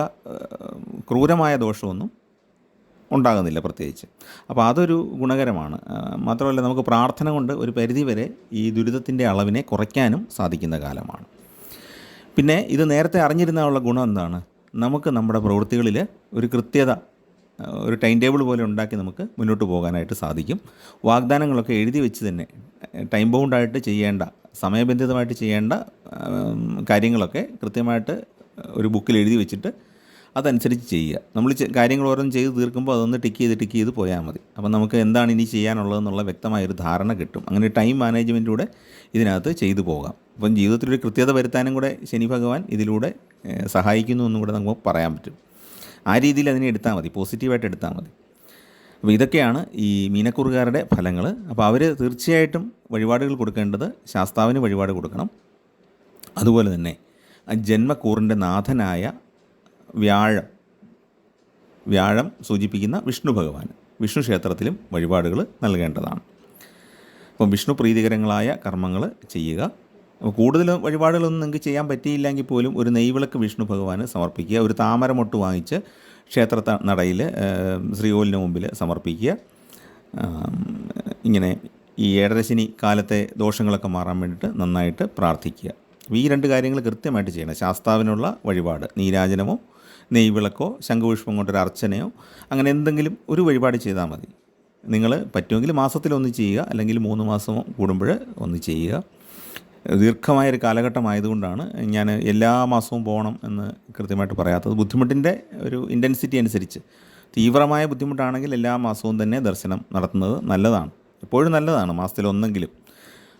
ക്രൂരമായ ദോഷമൊന്നും ഉണ്ടാകുന്നില്ല പ്രത്യേകിച്ച്. അപ്പോൾ അതൊരു ഗുണകരമാണ്. മാത്രമല്ല, നമുക്ക് പ്രാർത്ഥന കൊണ്ട് ഒരു പരിധിവരെ ഈ ദുരിതത്തിൻ്റെ അളവിനെ കുറയ്ക്കാനും സാധിക്കുന്ന കാലമാണ്. പിന്നെ ഇത് നേരത്തെ അറിഞ്ഞിരുന്നുള്ള ഗുണം എന്താണ്? നമുക്ക് നമ്മുടെ പ്രവൃത്തികളിൽ ഒരു കൃത്യത, ഒരു ടൈം ടേബിൾ പോലെ ഉണ്ടാക്കി നമുക്ക് മുന്നോട്ട് പോകാനായിട്ട് സാധിക്കും. വാഗ്ദാനങ്ങളൊക്കെ എഴുതി വെച്ച് തന്നെ ടൈം ബൗണ്ടായിട്ട് ചെയ്യേണ്ട, സമയബന്ധിതമായിട്ട് ചെയ്യേണ്ട കാര്യങ്ങളൊക്കെ കൃത്യമായിട്ട് ഒരു ബുക്കിൽ എഴുതി വെച്ചിട്ട് അതനുസരിച്ച് ചെയ്യുക. നമ്മൾ കാര്യങ്ങൾ ഓരോന്നും ചെയ്ത് തീർക്കുമ്പോൾ അതൊന്ന് ടിക്ക് ചെയ്ത് പോയാൽ മതി. അപ്പം നമുക്ക് എന്താണ് ഇനി ചെയ്യാനുള്ളതെന്നുള്ള വ്യക്തമായൊരു ധാരണ കിട്ടും. അങ്ങനെ ടൈം മാനേജ്മെൻറ്റിലൂടെ ഇതിനകത്ത് ചെയ്തു പോകാം. അപ്പം ജീവിതത്തിലൊരു കൃത്യത വരുത്താനും കൂടെ ശനി ഭഗവാൻ ഇതിലൂടെ സഹായിക്കുന്നു എന്നും കൂടെ നമുക്ക് പറയാൻ പറ്റും. ആ രീതിയിൽ അതിനെ എടുത്താൽ മതി, പോസിറ്റീവായിട്ട് എടുത്താൽ മതി. അപ്പോൾ ഇതൊക്കെയാണ് ഈ മീനക്കൂറുകാരുടെ ഫലങ്ങൾ. അപ്പോൾ അവർ തീർച്ചയായിട്ടും വഴിപാടുകൾ കൊടുക്കേണ്ടത് ശാസ്താവിന് വഴിപാട് കൊടുക്കണം. അതുപോലെ തന്നെ ജന്മക്കൂറിൻ്റെ നാഥനായ വ്യാഴം സൂചിപ്പിക്കുന്ന വിഷ്ണു ഭഗവാൻ, വിഷ്ണു ക്ഷേത്രത്തിലും വഴിപാടുകൾ നൽകേണ്ടതാണ്. അപ്പം വിഷ്ണു പ്രീതികരങ്ങളായ കർമ്മങ്ങൾ ചെയ്യുക. അപ്പോൾ കൂടുതൽ വഴിപാടുകളൊന്നും നിങ്ങൾക്ക് ചെയ്യാൻ പറ്റിയില്ലെങ്കിൽ പോലും ഒരു നെയ്വിളക്ക് വിഷ്ണു ഭഗവാന് സമർപ്പിക്കുക. ഒരു താമരമൊട്ട് വാങ്ങിച്ച് ക്ഷേത്ര നടയിൽ ശ്രീകോവിലിന് മുമ്പിൽ സമർപ്പിക്കുക. ഇങ്ങനെ ഈ ഏഴരശനി കാലത്തെ ദോഷങ്ങളൊക്കെ മാറാൻ വേണ്ടിയിട്ട് നന്നായിട്ട് പ്രാർത്ഥിക്കുക. ഈ 2 കാര്യങ്ങൾ കൃത്യമായിട്ട് ചെയ്യണം. ശാസ്താവിനുള്ള വഴിപാട്, നീരാജനമോ നെയ്വിളക്കോ ശംഖുപുഷ്പം കൊണ്ടൊരു അർച്ചനയോ അങ്ങനെ എന്തെങ്കിലും ഒരു വഴിപാട് ചെയ്താൽ മതി. നിങ്ങൾ പറ്റുമെങ്കിൽ മാസത്തിലൊന്ന് ചെയ്യുക, അല്ലെങ്കിൽ 3 മാസം കൂടുമ്പോൾ ഒന്ന് ചെയ്യുക. ദീർഘമായൊരു കാലഘട്ടമായതുകൊണ്ടാണ് ഞാൻ എല്ലാ മാസവും പോകണം എന്ന് കൃത്യമായിട്ട് പറയാത്തത്. ബുദ്ധിമുട്ടിൻ്റെ ഒരു ഇൻറ്റൻസിറ്റി അനുസരിച്ച് തീവ്രമായ ബുദ്ധിമുട്ടാണെങ്കിൽ എല്ലാ മാസവും തന്നെ ദർശനം നടത്തുന്നത് നല്ലതാണ്, എപ്പോഴും നല്ലതാണ്. മാസത്തിലൊന്നെങ്കിലും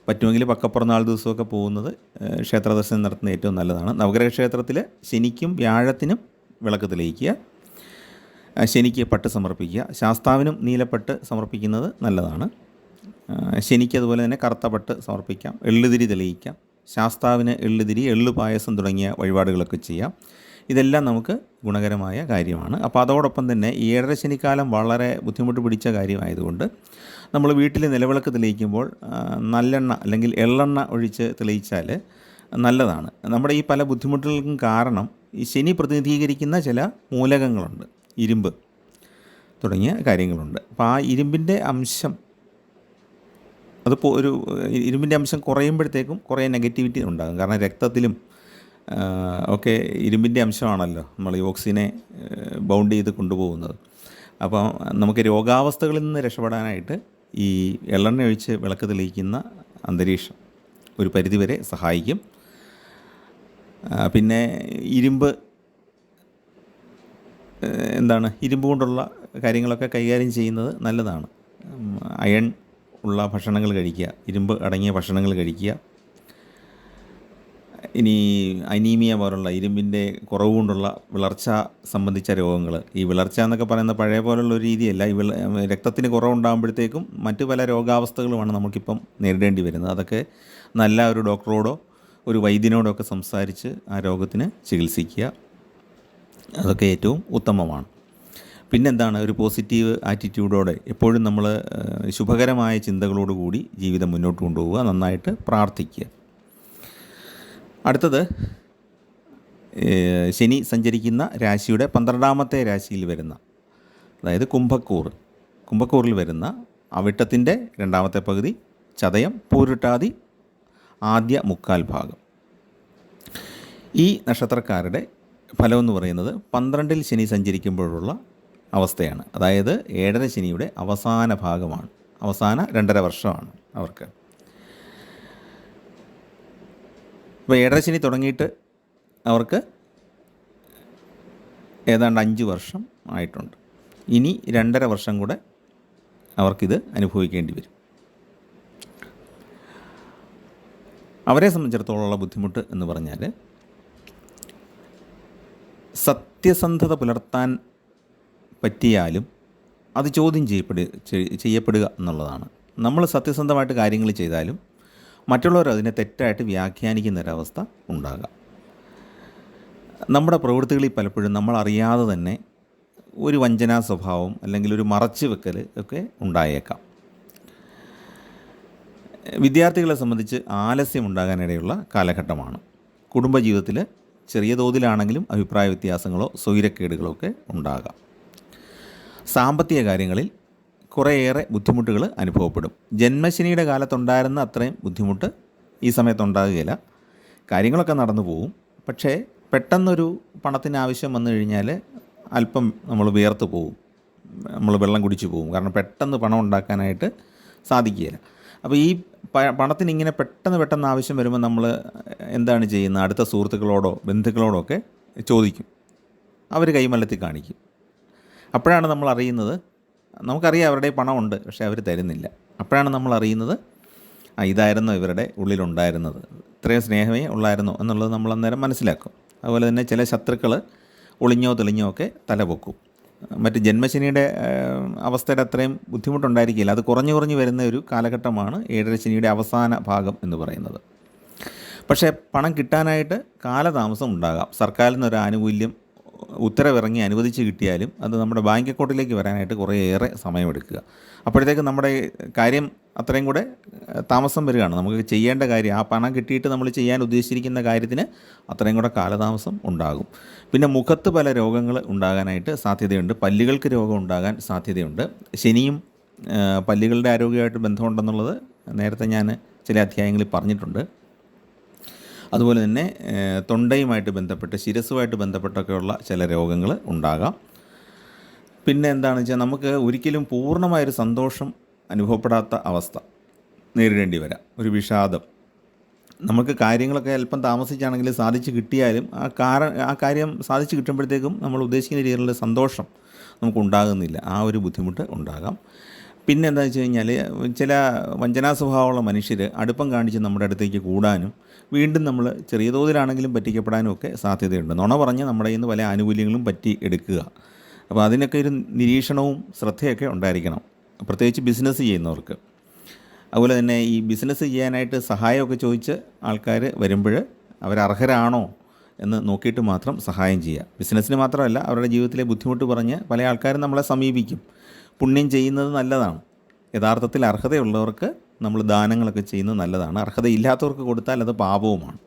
പറ്റുമെങ്കിൽ പക്കപ്പുറന്നാൾ ദിവസമൊക്കെ പോകുന്നത്, ക്ഷേത്ര ദർശനം നടത്തുന്നത് ഏറ്റവും നല്ലതാണ്. നവഗ്രഹ ക്ഷേത്രത്തിൽ ശനിക്കും വ്യാഴത്തിനും വിളക്ക് തെളിയിക്കുക, ശനിക്ക് പട്ട് സമർപ്പിക്കുക, ശാസ്താവിനും നീലപ്പട്ട് സമർപ്പിക്കുന്നത് നല്ലതാണ്. ശനിക്ക് അതുപോലെ തന്നെ കറുത്ത പട്ട് സമർപ്പിക്കാം, എള്ളുതിരി തെളിയിക്കാം, ശാസ്താവിന് എള്ളുതിരി, എള്ളു പായസം തുടങ്ങിയ വഴിപാടുകളൊക്കെ ചെയ്യാം. ഇതെല്ലാം നമുക്ക് ഗുണകരമായ കാര്യമാണ്. അപ്പോൾ അതോടൊപ്പം തന്നെ ഈ 7.5 ശനിക്കാലം വളരെ ബുദ്ധിമുട്ട് പിടിച്ച കാര്യമായതുകൊണ്ട് നമ്മൾ വീട്ടിൽ നിലവിളക്ക് തെളിയിക്കുമ്പോൾ നല്ലെണ്ണ അല്ലെങ്കിൽ എള്ളെണ്ണ ഒഴിച്ച് തെളിയിച്ചാൽ നല്ലതാണ്. നമ്മുടെ ഈ പല ബുദ്ധിമുട്ടുകൾക്കും കാരണം ഈ ശനി പ്രതിനിധീകരിക്കുന്ന ചില മൂലകങ്ങളുണ്ട്, ഇരുമ്പ് തുടങ്ങിയ കാര്യങ്ങളുണ്ട്. അപ്പോൾ ആ ഇരുമ്പിൻ്റെ അംശം, അതിപ്പോൾ ഇരുമ്പിൻ്റെ അംശം കുറയുമ്പോഴത്തേക്കും കുറേ നെഗറ്റിവിറ്റി ഉണ്ടാകും. കാരണം രക്തത്തിലും ഒക്കെ ഇരുമ്പിൻ്റെ അംശമാണല്ലോ നമ്മൾ ഈ ഓക്സിജനെ ബൗണ്ട് ചെയ്ത് കൊണ്ടുപോകുന്നത്. അപ്പോൾ നമുക്ക് രോഗാവസ്ഥകളിൽ നിന്ന് രക്ഷപ്പെടാനായിട്ട് ഈ എള്ളെണ്ണ ഒഴിച്ച് വിളക്ക് തെളിയിക്കുന്ന അന്തരീക്ഷം ഒരു പരിധിവരെ സഹായിക്കും. പിന്നെ ഇരുമ്പ് കൊണ്ടുള്ള കാര്യങ്ങളൊക്കെ കൈകാര്യം ചെയ്യുന്നത് നല്ലതാണ്. അയൺ ഉള്ള ഭക്ഷണങ്ങൾ കഴിക്കുക, ഇരുമ്പ് അടങ്ങിയ ഭക്ഷണങ്ങൾ കഴിക്കുക. ഇനി അനീമിയ പോലുള്ള ഇരുമ്പിൻ്റെ കുറവ് കൊണ്ടുള്ള വിളർച്ച സംബന്ധിച്ച രോഗങ്ങൾ, ഈ വിളർച്ച എന്നൊക്കെ പറയുന്ന പഴയ പോലുള്ള ഒരു രീതിയല്ല. ഈ രക്തത്തിന് കുറവുണ്ടാകുമ്പോഴത്തേക്കും മറ്റു പല രോഗാവസ്ഥകളുമാണ് നമുക്കിപ്പം നേരിടേണ്ടി വരുന്നത്. അതൊക്കെ നല്ല ഒരു ഡോക്ടറോടോ ഒരു വൈദ്യനോടോ ഒക്കെ സംസാരിച്ച് ആ രോഗത്തിന് ചികിത്സിക്കുക, അതൊക്കെ ഏറ്റവും ഉത്തമമാണ്. പിന്നെന്താണ്, ഒരു പോസിറ്റീവ് ആറ്റിറ്റ്യൂഡോടെ എപ്പോഴും നമ്മൾ ശുഭകരമായ ചിന്തകളോടുകൂടി ജീവിതം മുന്നോട്ട് കൊണ്ടുപോവുക, നന്നായിട്ട് പ്രാർത്ഥിക്കുക. അടുത്തത് ശനി സഞ്ചരിക്കുന്ന രാശിയുടെ 12ാമത്തെ രാശിയിൽ വരുന്ന, അതായത് കുംഭക്കൂറിൽ വരുന്ന അവിട്ടത്തിൻ്റെ 2ാമത്തെ പകുതി, ചതയം, പൂരുട്ടാതി ആദ്യ മുക്കാൽ ഭാഗം. ഈ നക്ഷത്രക്കാരുടെ ഫലമെന്ന് പറയുന്നത് 12ൽ ശനി സഞ്ചരിക്കുമ്പോഴുള്ള അവസ്ഥയാണ്. അതായത് 7ര ശനിയുടെ അവസാന ഭാഗമാണ്, അവസാന 2.5 വർഷമാണ് അവർക്ക്. അപ്പോൾ 7ര ശനി തുടങ്ങിയിട്ട് അവർക്ക് ഏതാണ്ട് 5 വർഷം ആയിട്ടുണ്ട്. ഇനി 2.5 വർഷം കൂടെ അവർക്കിത് അനുഭവിക്കേണ്ടി വരും. അവരെ സംബന്ധിച്ചിടത്തോളമുള്ള ബുദ്ധിമുട്ട് എന്ന് പറഞ്ഞാൽ സത്യസന്ധത പുലർത്താൻ പറ്റിയാലും അത് ചോദ്യം ചെയ്യപ്പെടുക എന്നുള്ളതാണ്. നമ്മൾ സത്യസന്ധമായിട്ട് കാര്യങ്ങൾ ചെയ്താലും മറ്റുള്ളവർ അതിനെ തെറ്റായിട്ട് വ്യാഖ്യാനിക്കുന്നൊരവസ്ഥ ഉണ്ടാകാം. നമ്മുടെ പ്രവൃത്തികളിൽ പലപ്പോഴും നമ്മൾ അറിയാതെ തന്നെ ഒരു വഞ്ചനാ സ്വഭാവം അല്ലെങ്കിൽ ഒരു മറച്ചു വെക്കൽ ഒക്കെ ഉണ്ടായേക്കാം. വിദ്യാർത്ഥികളെ സംബന്ധിച്ച് ആലസ്യം ഉണ്ടാകാനിടയുള്ള കാലഘട്ടമാണ്. കുടുംബജീവിതത്തിൽ ചെറിയ തോതിലാണെങ്കിലും അഭിപ്രായ വ്യത്യാസങ്ങളോ സ്വൈരക്കേടുകളോ ഒക്കെ ഉണ്ടാകാം. സാമ്പത്തിക കാര്യങ്ങളിൽ കുറേയേറെ ബുദ്ധിമുട്ടുകൾ അനുഭവപ്പെടും. ജന്മശനിയുടെ കാലത്തുണ്ടായിരുന്ന അത്രയും ബുദ്ധിമുട്ട് ഈ സമയത്തുണ്ടാകുകയില്ല. കാര്യങ്ങളൊക്കെ നടന്നു പോകും. പക്ഷേ പെട്ടെന്നൊരു പണത്തിന് ആവശ്യം വന്നു കഴിഞ്ഞാൽ അല്പം നമ്മൾ വിയർത്ത് പോകും, നമ്മൾ വെള്ളം കുടിച്ച് പോകും. കാരണം പെട്ടെന്ന് പണം ഉണ്ടാക്കാനായിട്ട് സാധിക്കുകയില്ല. അപ്പോൾ ഈ പണത്തിന് ഇങ്ങനെ പെട്ടെന്ന് ആവശ്യം വരുമ്പോൾ നമ്മൾ എന്താണ് ചെയ്യുന്നത്? അടുത്ത സുഹൃത്തുക്കളോടോ ബന്ധുക്കളോടോ ഒക്കെ ചോദിക്കും. അവർ കൈമലത്തി കാണിക്കും. അപ്പോഴാണ് നമ്മൾ അറിയുന്നത്, നമുക്കറിയാം അവരുടെ പണമുണ്ട്, പക്ഷേ അവർ തരുന്നില്ല. അപ്പോഴാണ് നമ്മൾ അറിയുന്നത് ഇതായിരുന്നോ ഇവരുടെ ഉള്ളിലുണ്ടായിരുന്നത്, ഇത്രയും സ്നേഹമേ ഉള്ളായിരുന്നോ എന്നുള്ളത് നമ്മൾ അന്നേരം മനസ്സിലാക്കും. അതുപോലെ തന്നെ ചില ശത്രുക്കൾ ഒളിഞ്ഞോ തെളിഞ്ഞോ ഒക്കെ തലപൊക്കും. മറ്റ് ജന്മശനിയുടെ അവസ്ഥയുടെ അത്രയും ബുദ്ധിമുട്ടുണ്ടായിരിക്കില്ല. അത് കുറഞ്ഞു വരുന്ന ഒരു കാലഘട്ടമാണ് 7ര ശനിയുടെ അവസാന ഭാഗം എന്ന് പറയുന്നത്. പക്ഷേ പണം കിട്ടാനായിട്ട് കാലതാമസം ഉണ്ടാകാം. സർക്കാരിൽ നിന്നൊരു ആനുകൂല്യം ഉത്തരവിറങ്ങി അനുവദിച്ച് കിട്ടിയാലും അത് നമ്മുടെ ബാങ്ക് അക്കൗണ്ടിലേക്ക് വരാനായിട്ട് കുറേയേറെ സമയമെടുക്കുക. അപ്പോഴത്തേക്ക് നമ്മുടെ കാര്യം അത്രയും കൂടെ താമസം വരികയാണ്. നമുക്ക് ചെയ്യേണ്ട കാര്യം, ആ പണം കിട്ടിയിട്ട് നമ്മൾ ചെയ്യാൻ ഉദ്ദേശിച്ചിരിക്കുന്ന കാര്യത്തിന് അത്രയും കൂടെ കാലതാമസം ഉണ്ടാകും. പിന്നെ മുഖത്ത് പല രോഗങ്ങൾ ഉണ്ടാകാനായിട്ട് സാധ്യതയുണ്ട്. പല്ലുകൾക്ക് രോഗം ഉണ്ടാകാൻ സാധ്യതയുണ്ട്. ശനിയും പല്ലുകളുടെ ആരോഗ്യമായിട്ട് ബന്ധമുണ്ടെന്നുള്ളത് നേരത്തെ ഞാൻ ചില അധ്യായങ്ങളിൽ പറഞ്ഞിട്ടുണ്ട്. അതുപോലെ തന്നെ തൊണ്ടയുമായിട്ട് ബന്ധപ്പെട്ട്, ശിരസ്സുമായിട്ട് ബന്ധപ്പെട്ടൊക്കെയുള്ള ചില രോഗങ്ങൾ ഉണ്ടാകാം. പിന്നെ എന്താണെന്ന് വെച്ചാൽ നമുക്ക് ഒരിക്കലും പൂർണ്ണമായൊരു സന്തോഷം അനുഭവപ്പെടാത്ത അവസ്ഥ നേരിടേണ്ടി വരാം. ഒരു വിഷാദം. നമുക്ക് കാര്യങ്ങളൊക്കെ അല്പം താമസിച്ചാണെങ്കിൽ സാധിച്ചു കിട്ടിയാലും ആ കാര്യം സാധിച്ചു കിട്ടുമ്പോഴത്തേക്കും നമ്മൾ ഉദ്ദേശിക്കുന്ന രീതിയിലുള്ള സന്തോഷം നമുക്കുണ്ടാകുന്നില്ല. ആ ഒരു ബുദ്ധിമുട്ട് ഉണ്ടാകാം. പിന്നെ എന്താണെന്ന് വെച്ച് കഴിഞ്ഞാൽ ചില വഞ്ചനാ സ്വഭാവമുള്ള മനുഷ്യർ അടുപ്പം കാണിച്ച് നമ്മുടെ അടുത്തേക്ക് കൂടാനും വീണ്ടും നമ്മൾ ചെറിയ തോതിലാണെങ്കിലും പറ്റിക്കപ്പെടാനും ഒക്കെ സാധ്യതയുണ്ട്. നുണ പറഞ്ഞ് നമ്മുടെ കയ്യിൽ നിന്ന് പല ആനുകൂല്യങ്ങളും പറ്റി എടുക്കുക. അപ്പോൾ അതിനൊക്കെ ഒരു നിരീക്ഷണവും ശ്രദ്ധയൊക്കെ ഉണ്ടായിരിക്കണം, പ്രത്യേകിച്ച് ബിസിനസ് ചെയ്യുന്നവർക്ക്. അതുപോലെ തന്നെ ഈ ബിസിനസ് ചെയ്യാനായിട്ട് സഹായമൊക്കെ ചോദിച്ച് ആൾക്കാർ വരുമ്പോൾ അവരർഹരാണോ എന്ന് നോക്കിയിട്ട് മാത്രം സഹായം ചെയ്യുക. ബിസിനസ്സിന് മാത്രമല്ല, അവരുടെ ജീവിതത്തിലെ ബുദ്ധിമുട്ട് പറഞ്ഞ് പല ആൾക്കാരും നമ്മളെ സമീപിക്കും. പുണ്യം ചെയ്യുന്നത് നല്ലതാണ്. യഥാർത്ഥത്തിൽ അർഹതയുള്ളവർക്ക് നമ്മൾ ദാനങ്ങളൊക്കെ ചെയ്യുന്നത് നല്ലതാണ്. അർഹതയില്ലാത്തവർക്ക് കൊടുത്താൽ അത് പാപവുമാണ്.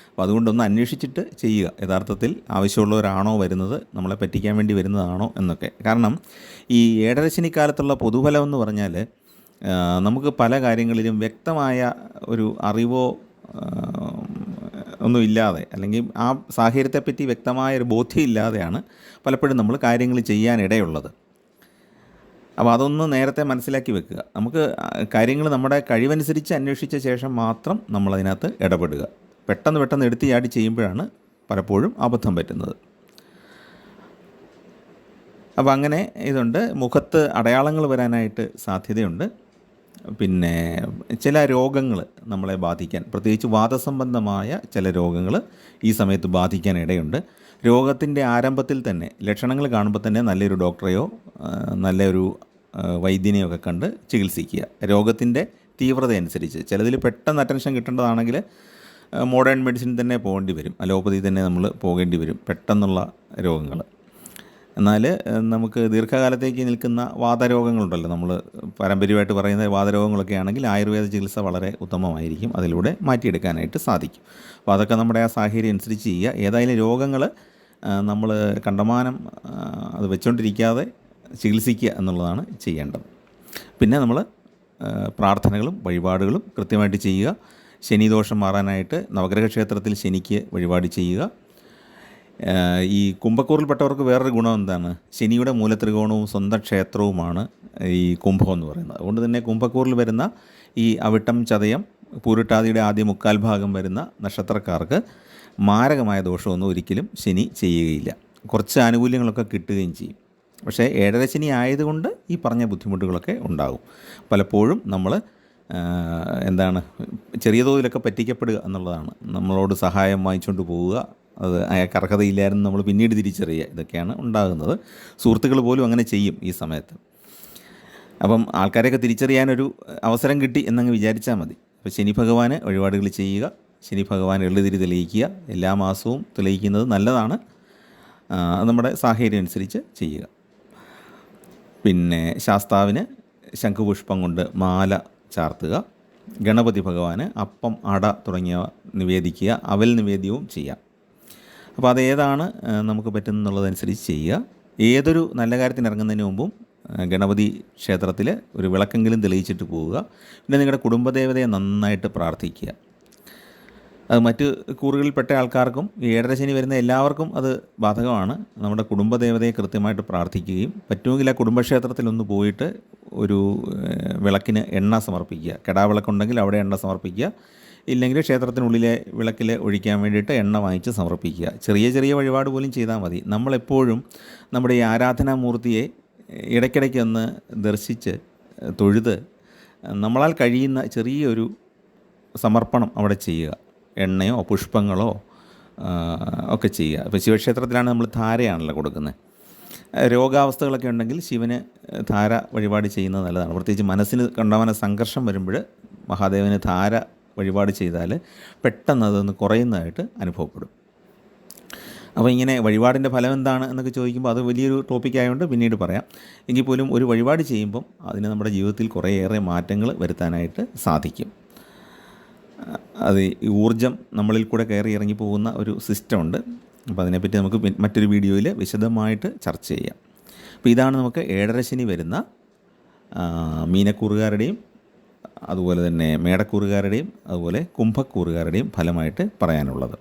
അപ്പോൾ അതുകൊണ്ടൊന്ന് അന്വേഷിച്ചിട്ട് ചെയ്യുക, യഥാർത്ഥത്തിൽ ആവശ്യമുള്ളവരാണോ വരുന്നത്, നമ്മളെ പറ്റിക്കാൻ വേണ്ടി വരുന്നതാണോ എന്നൊക്കെ. കാരണം ഈ 7ര ശനിക്കാലത്തുള്ള പൊതുഫലം എന്ന് പറഞ്ഞാൽ നമുക്ക് പല കാര്യങ്ങളിലും വ്യക്തമായ ഒരു അറിവോ ഒന്നുമില്ലാതെ, അല്ലെങ്കിൽ ആ സാഹചര്യത്തെപ്പറ്റി വ്യക്തമായൊരു ബോധ്യമില്ലാതെയാണ് പലപ്പോഴും നമ്മൾ കാര്യങ്ങൾ ചെയ്യാനിടയുള്ളത്. അപ്പോൾ അതൊന്ന് നേരത്തെ മനസ്സിലാക്കി വെക്കുക. നമുക്ക് കാര്യങ്ങൾ നമ്മുടെ കഴിവനുസരിച്ച് അന്വേഷിച്ച ശേഷം മാത്രം നമ്മളതിനകത്ത് ഇടപെടുക. പെട്ടെന്ന് എടുത്ത് ചാടി ചെയ്യുമ്പോഴാണ് പലപ്പോഴും അബദ്ധം പറ്റുന്നത്. അപ്പോൾ അങ്ങനെ ഇതുണ്ട്. മുഖത്ത് അടയാളങ്ങൾ വരാനായിട്ട് സാധ്യതയുണ്ട്. പിന്നെ ചില രോഗങ്ങൾ നമ്മളെ ബാധിക്കാൻ, പ്രത്യേകിച്ച് വാതസംബന്ധമായ ചില രോഗങ്ങൾ ഈ സമയത്ത് ബാധിക്കാൻ ഇടയുണ്ട്. രോഗത്തിൻ്റെ ആരംഭത്തിൽ തന്നെ ലക്ഷണങ്ങൾ കാണുമ്പോൾ തന്നെ നല്ലൊരു ഡോക്ടറെയോ നല്ലൊരു വൈദ്യനെയോ ഒക്കെ കണ്ട് ചികിത്സിക്കുക. രോഗത്തിൻ്റെ തീവ്രത അനുസരിച്ച് ചിലതിൽ പെട്ടെന്ന് അറ്റൻഷൻ കിട്ടേണ്ടതാണെങ്കിൽ മോഡേൺ മെഡിസിൻ തന്നെ പോകേണ്ടി വരും, അലോപ്പതി തന്നെ നമ്മൾ പോകേണ്ടി വരും പെട്ടെന്നുള്ള രോഗങ്ങൾ. എന്നാൽ നമുക്ക് ദീർഘകാലത്തേക്ക് നിൽക്കുന്ന വാതരോഗങ്ങളുണ്ടല്ലോ, നമ്മൾ പാരമ്പര്യമായിട്ട് പറയുന്ന വാതരോഗങ്ങളൊക്കെ ആണെങ്കിൽ ആയുർവേദ ചികിത്സ വളരെ ഉത്തമമായിരിക്കും, അതിലൂടെ മാറ്റിയെടുക്കാനായിട്ട് സാധിക്കും. അപ്പോൾ അതൊക്കെ നമ്മുടെ ആ സാഹചര്യം അനുസരിച്ച് ചെയ്യുക. ഏതായാലും രോഗങ്ങൾ നമ്മൾ കണ്ടമാനം അത് വെച്ചുകൊണ്ടിരിക്കാതെ ചികിത്സിക്കുക എന്നുള്ളതാണ് ചെയ്യേണ്ടത്. പിന്നെ നമ്മൾ പ്രാർത്ഥനകളും വഴിപാടുകളും കൃത്യമായിട്ട് ചെയ്യുക. ശനിദോഷം മാറാനായിട്ട് നവഗ്രഹ ക്ഷേത്രത്തിൽ ശനിക്ക് വഴിപാട് ചെയ്യുക. ഈ കുംഭക്കൂറിൽപ്പെട്ടവർക്ക് വേറൊരു ഗുണം എന്താണ്? ശനിയുടെ മൂലത്രികോണവും സ്വന്തം ക്ഷേത്രവുമാണ് ഈ കുംഭം എന്ന് പറയുന്നത്. അതുകൊണ്ട് തന്നെ കുംഭക്കൂറിൽ വരുന്ന ഈ അവിട്ടം, ചതയം, പൂരിട്ടാതിയുടെ ആദ്യ മുക്കാൽ ഭാഗം വരുന്ന നക്ഷത്രക്കാർക്ക് മാരകമായ ദോഷമൊന്നും ഒരിക്കലും ശനി ചെയ്യുകയില്ല. കുറച്ച് ആനുകൂല്യങ്ങളൊക്കെ കിട്ടുകയും ചെയ്യും. പക്ഷേ 7.5 ശനി ആയതുകൊണ്ട് ഈ പറഞ്ഞ ബുദ്ധിമുട്ടുകളൊക്കെ ഉണ്ടാകും. പലപ്പോഴും നമ്മൾ എന്താണ് ചെറിയ തോതിലൊക്കെ പറ്റിക്കപ്പെടുക എന്നുള്ളതാണ്. നമ്മളോട് സഹായം വാങ്ങിച്ചുകൊണ്ട് പോവുക, അത് അയാൾക്ക് അർഹതയില്ലായിരുന്നു നമ്മൾ പിന്നീട് തിരിച്ചറിയുക, ഇതൊക്കെയാണ് ഉണ്ടാകുന്നത്. സുഹൃത്തുക്കൾ പോലും അങ്ങനെ ചെയ്യും ഈ സമയത്ത്. അപ്പം ആൾക്കാരെയൊക്കെ തിരിച്ചറിയാനൊരു അവസരം കിട്ടി എന്നങ്ങ് വിചാരിച്ചാൽ മതി. അപ്പോൾ ശനി ഭഗവാന് വഴിപാടുകൾ ചെയ്യുക, ശനി ഭഗവാൻ എള്ളുതിരി തെളിയിക്കുക. എല്ലാ മാസവും തെളിയിക്കുന്നത് നല്ലതാണ്, നമ്മുടെ സാഹചര്യം അനുസരിച്ച് ചെയ്യുക. പിന്നെ ശാസ്താവിന് ശംഖുപുഷ്പം കൊണ്ട് മാല ചാർത്തുക. ഗണപതി ഭഗവാന് അപ്പം, അട തുടങ്ങിയവ നിവേദിക്കുക. അവൽ നിവേദ്യവും ചെയ്യാം. അപ്പോൾ അതേതാണ് നമുക്ക് പറ്റുന്നുള്ളതനുസരിച്ച് ചെയ്യുക. ഏതൊരു നല്ല കാര്യത്തിന് ഇറങ്ങുന്നതിന് മുമ്പും ഗണപതി ക്ഷേത്രത്തിൽ ഒരു വിളക്കെങ്കിലും തെളിയിച്ചിട്ട് പോവുക. പിന്നെ നിങ്ങളുടെ കുടുംബദേവതയെ നന്നായിട്ട് പ്രാർത്ഥിക്കുക. അത് മറ്റ് കൂറുകളിൽപ്പെട്ട ആൾക്കാർക്കും 7.5 ശനി വരുന്ന എല്ലാവർക്കും അത് ബാധകമാണ്. നമ്മുടെ കുടുംബദേവതയെ കൃത്യമായിട്ട് പ്രാർത്ഥിക്കുകയും പറ്റുമെങ്കിൽ ആ കുടുംബക്ഷേത്രത്തിലൊന്ന് പോയിട്ട് ഒരു വിളക്കിന് എണ്ണ സമർപ്പിക്കുക. കെടാവിളക്കുണ്ടെങ്കിൽ അവിടെ എണ്ണ സമർപ്പിക്കുക. ഇല്ലെങ്കിൽ ക്ഷേത്രത്തിനുള്ളിലെ വിളക്കിൽ ഒഴിക്കാൻ വേണ്ടിയിട്ട് എണ്ണ വാങ്ങിച്ച് സമർപ്പിക്കുക. ചെറിയ ചെറിയ വഴിപാട് പോലും ചെയ്താൽ മതി. നമ്മളെപ്പോഴും നമ്മുടെ ഈ ആരാധനാമൂർത്തിയെ ഇടയ്ക്കിടയ്ക്ക് ഒന്ന് ദർശിച്ച് തൊഴുത് നമ്മളാൽ കഴിയുന്ന ചെറിയൊരു സമർപ്പണം അവിടെ ചെയ്യുക. എണ്ണയോ പുഷ്പങ്ങളോ ഒക്കെ ചെയ്യുക. ഇപ്പോൾ ശിവക്ഷേത്രത്തിലാണ് നമ്മൾ ധാരയാണല്ലോ കൊടുക്കുന്നത്. രോഗാവസ്ഥകളൊക്കെ ഉണ്ടെങ്കിൽ ശിവന് ധാര വഴിപാട് ചെയ്യുന്നത് നല്ലതാണ്. പ്രത്യേകിച്ച് മനസ്സിന് കണ്ടമാന സംഘർഷം വരുമ്പോൾ മഹാദേവന് ധാര വഴിപാട് ചെയ്താൽ പെട്ടെന്ന് അതൊന്ന് കുറയുന്നതായിട്ട് അനുഭവപ്പെടും. അപ്പോൾ ഇങ്ങനെ വഴിപാടിൻ്റെ ഫലം എന്താണ് എന്നൊക്കെ ചോദിക്കുമ്പോൾ അത് വലിയൊരു ടോപ്പിക് ആയതുകൊണ്ട് പിന്നീട് പറയാം. എങ്കിൽ പോലും ഒരു വഴിപാട് ചെയ്യുമ്പം അതിന് നമ്മുടെ ജീവിതത്തിൽ കുറേയേറെ മാറ്റങ്ങൾ വരുത്താനായിട്ട് സാധിക്കും. അത് ഈ ഊർജം നമ്മളിൽ കൂടെ കയറി ഇറങ്ങി പോകുന്ന ഒരു സിസ്റ്റമുണ്ട്. അപ്പോൾ അതിനെപ്പറ്റി നമുക്ക് മറ്റൊരു വീഡിയോയിൽ വിശദമായിട്ട് ചർച്ച ചെയ്യാം. അപ്പോൾ ഇതാണ് നമുക്ക് 7.5 ശനി വരുന്ന മീനക്കൂറുകാരുടെയും അതുപോലെ തന്നെ മേടക്കൂറുകാരുടെയും അതുപോലെ കുംഭക്കൂറുകാരുടെയും ഫലമായിട്ട് പറയാനുള്ളത്.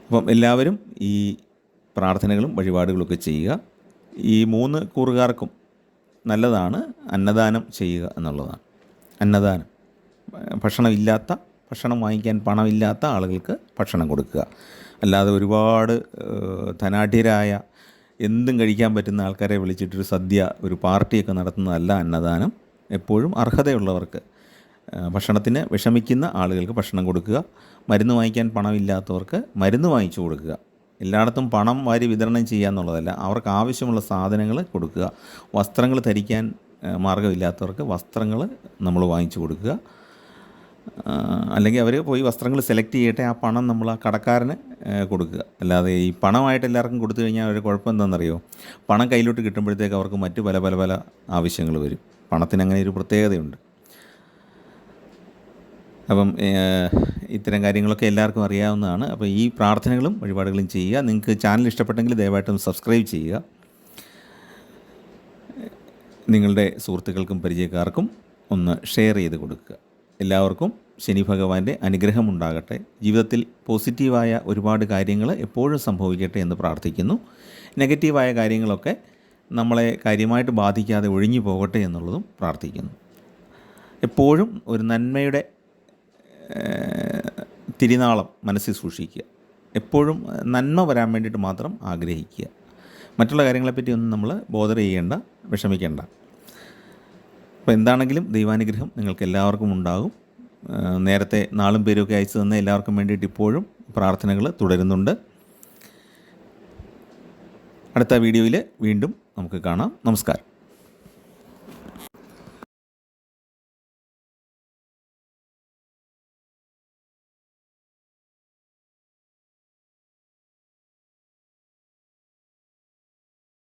അപ്പം എല്ലാവരും ഈ പ്രാർത്ഥനകളും വഴിപാടുകളൊക്കെ ചെയ്യുക. ഈ 3 കൂറുകാർക്കും നല്ലതാണ് അന്നദാനം ചെയ്യുക എന്നുള്ളതാണ്. അന്നദാനം, ഭക്ഷണം വാങ്ങിക്കാൻ പണമില്ലാത്ത ആളുകൾക്ക് ഭക്ഷണം കൊടുക്കുക. അല്ലാതെ ഒരുപാട് ധനാഢ്യരായ എന്തും കഴിക്കാൻ പറ്റുന്ന ആൾക്കാരെ വിളിച്ചിട്ടൊരു സദ്യ, ഒരു പാർട്ടിയൊക്കെ നടത്തുന്നതല്ല അന്നദാനം. എപ്പോഴും അർഹതയുള്ളവർക്ക്, ഭക്ഷണത്തിന് വിഷമിക്കുന്ന ആളുകൾക്ക് ഭക്ഷണം കൊടുക്കുക. മരുന്ന് വാങ്ങിക്കാൻ പണമില്ലാത്തവർക്ക് മരുന്ന് വാങ്ങിച്ചു കൊടുക്കുക. എല്ലായിടത്തും പണം വാരി വിതരണം ചെയ്യുക എന്നുള്ളതല്ല, അവർക്ക് ആവശ്യമുള്ള സാധനങ്ങൾ കൊടുക്കുക. വസ്ത്രങ്ങൾ ധരിക്കാൻ മാർഗ്ഗമില്ലാത്തവർക്ക് വസ്ത്രങ്ങൾ നമ്മൾ വാങ്ങിച്ചു കൊടുക്കുക. അല്ലെങ്കിൽ അവർ പോയി വസ്ത്രങ്ങൾ സെലക്ട് ചെയ്യട്ടെ, ആ പണം നമ്മൾ ആ കടക്കാരന് കൊടുക്കുക. അല്ലാതെ ഈ പണമായിട്ട് എല്ലാവർക്കും കൊടുത്തു കഴിഞ്ഞാൽ ഒരു കുഴപ്പം എന്താണെന്നറിയോ? പണം കയ്യിലോട്ട് കിട്ടുമ്പോഴത്തേക്ക് അവർക്ക് മറ്റ് പല പല പല ആവശ്യങ്ങൾ വരും. പണത്തിന് അങ്ങനെ ഒരു പ്രത്യേകതയുണ്ട്. അപ്പം ഇത്തരം കാര്യങ്ങളൊക്കെ എല്ലാവർക്കും അറിയാവുന്നതാണ്. അപ്പോൾ ഈ പ്രാർത്ഥനകളും വഴിപാടുകളും ചെയ്യുക. നിങ്ങൾക്ക് ചാനൽ ഇഷ്ടപ്പെട്ടെങ്കിൽ ദയവായിട്ടും സബ്സ്ക്രൈബ് ചെയ്യുക. നിങ്ങളുടെ സുഹൃത്തുക്കൾക്കും പരിചയക്കാർക്കും ഒന്ന് ഷെയർ ചെയ്ത് കൊടുക്കുക. എല്ലാവർക്കും ശനി ഭഗവാന്റെ അനുഗ്രഹം ഉണ്ടാകട്ടെ. ജീവിതത്തിൽ പോസിറ്റീവായ ഒരുപാട് കാര്യങ്ങൾ എപ്പോഴും സംഭവിക്കട്ടെ എന്ന് പ്രാർത്ഥിക്കുന്നു. നെഗറ്റീവായ കാര്യങ്ങളൊക്കെ നമ്മളെ കാര്യമായിട്ട് ബാധിക്കാതെ ഒഴിഞ്ഞു പോകട്ടെ എന്നുള്ളതും പ്രാർത്ഥിക്കുന്നു. എപ്പോഴും ഒരു നന്മയുടെ തിരിനാളം മനസ്സിൽ സൂക്ഷിക്കുക. എപ്പോഴും നന്മ വരാൻ വേണ്ടിയിട്ട് മാത്രം ആഗ്രഹിക്കുക. മറ്റുള്ള കാര്യങ്ങളെപ്പറ്റി ഒന്നും നമ്മൾ ബോധർ ചെയ്യേണ്ട, വിഷമിക്കേണ്ട. അപ്പോൾ എന്താണെങ്കിലും ദൈവാനുഗ്രഹം നിങ്ങൾക്ക് എല്ലാവർക്കും ഉണ്ടാകും. നേരത്തെ നാളും പേരുമൊക്കെ അയച്ചു തന്ന എല്ലാവർക്കും വേണ്ടിയിട്ട് ഇപ്പോഴും പ്രാർത്ഥനകൾ തുടരുന്നുണ്ട്. അടുത്ത വീഡിയോയിൽ വീണ്ടും നമുക്ക് കാണാം. നമസ്കാരം.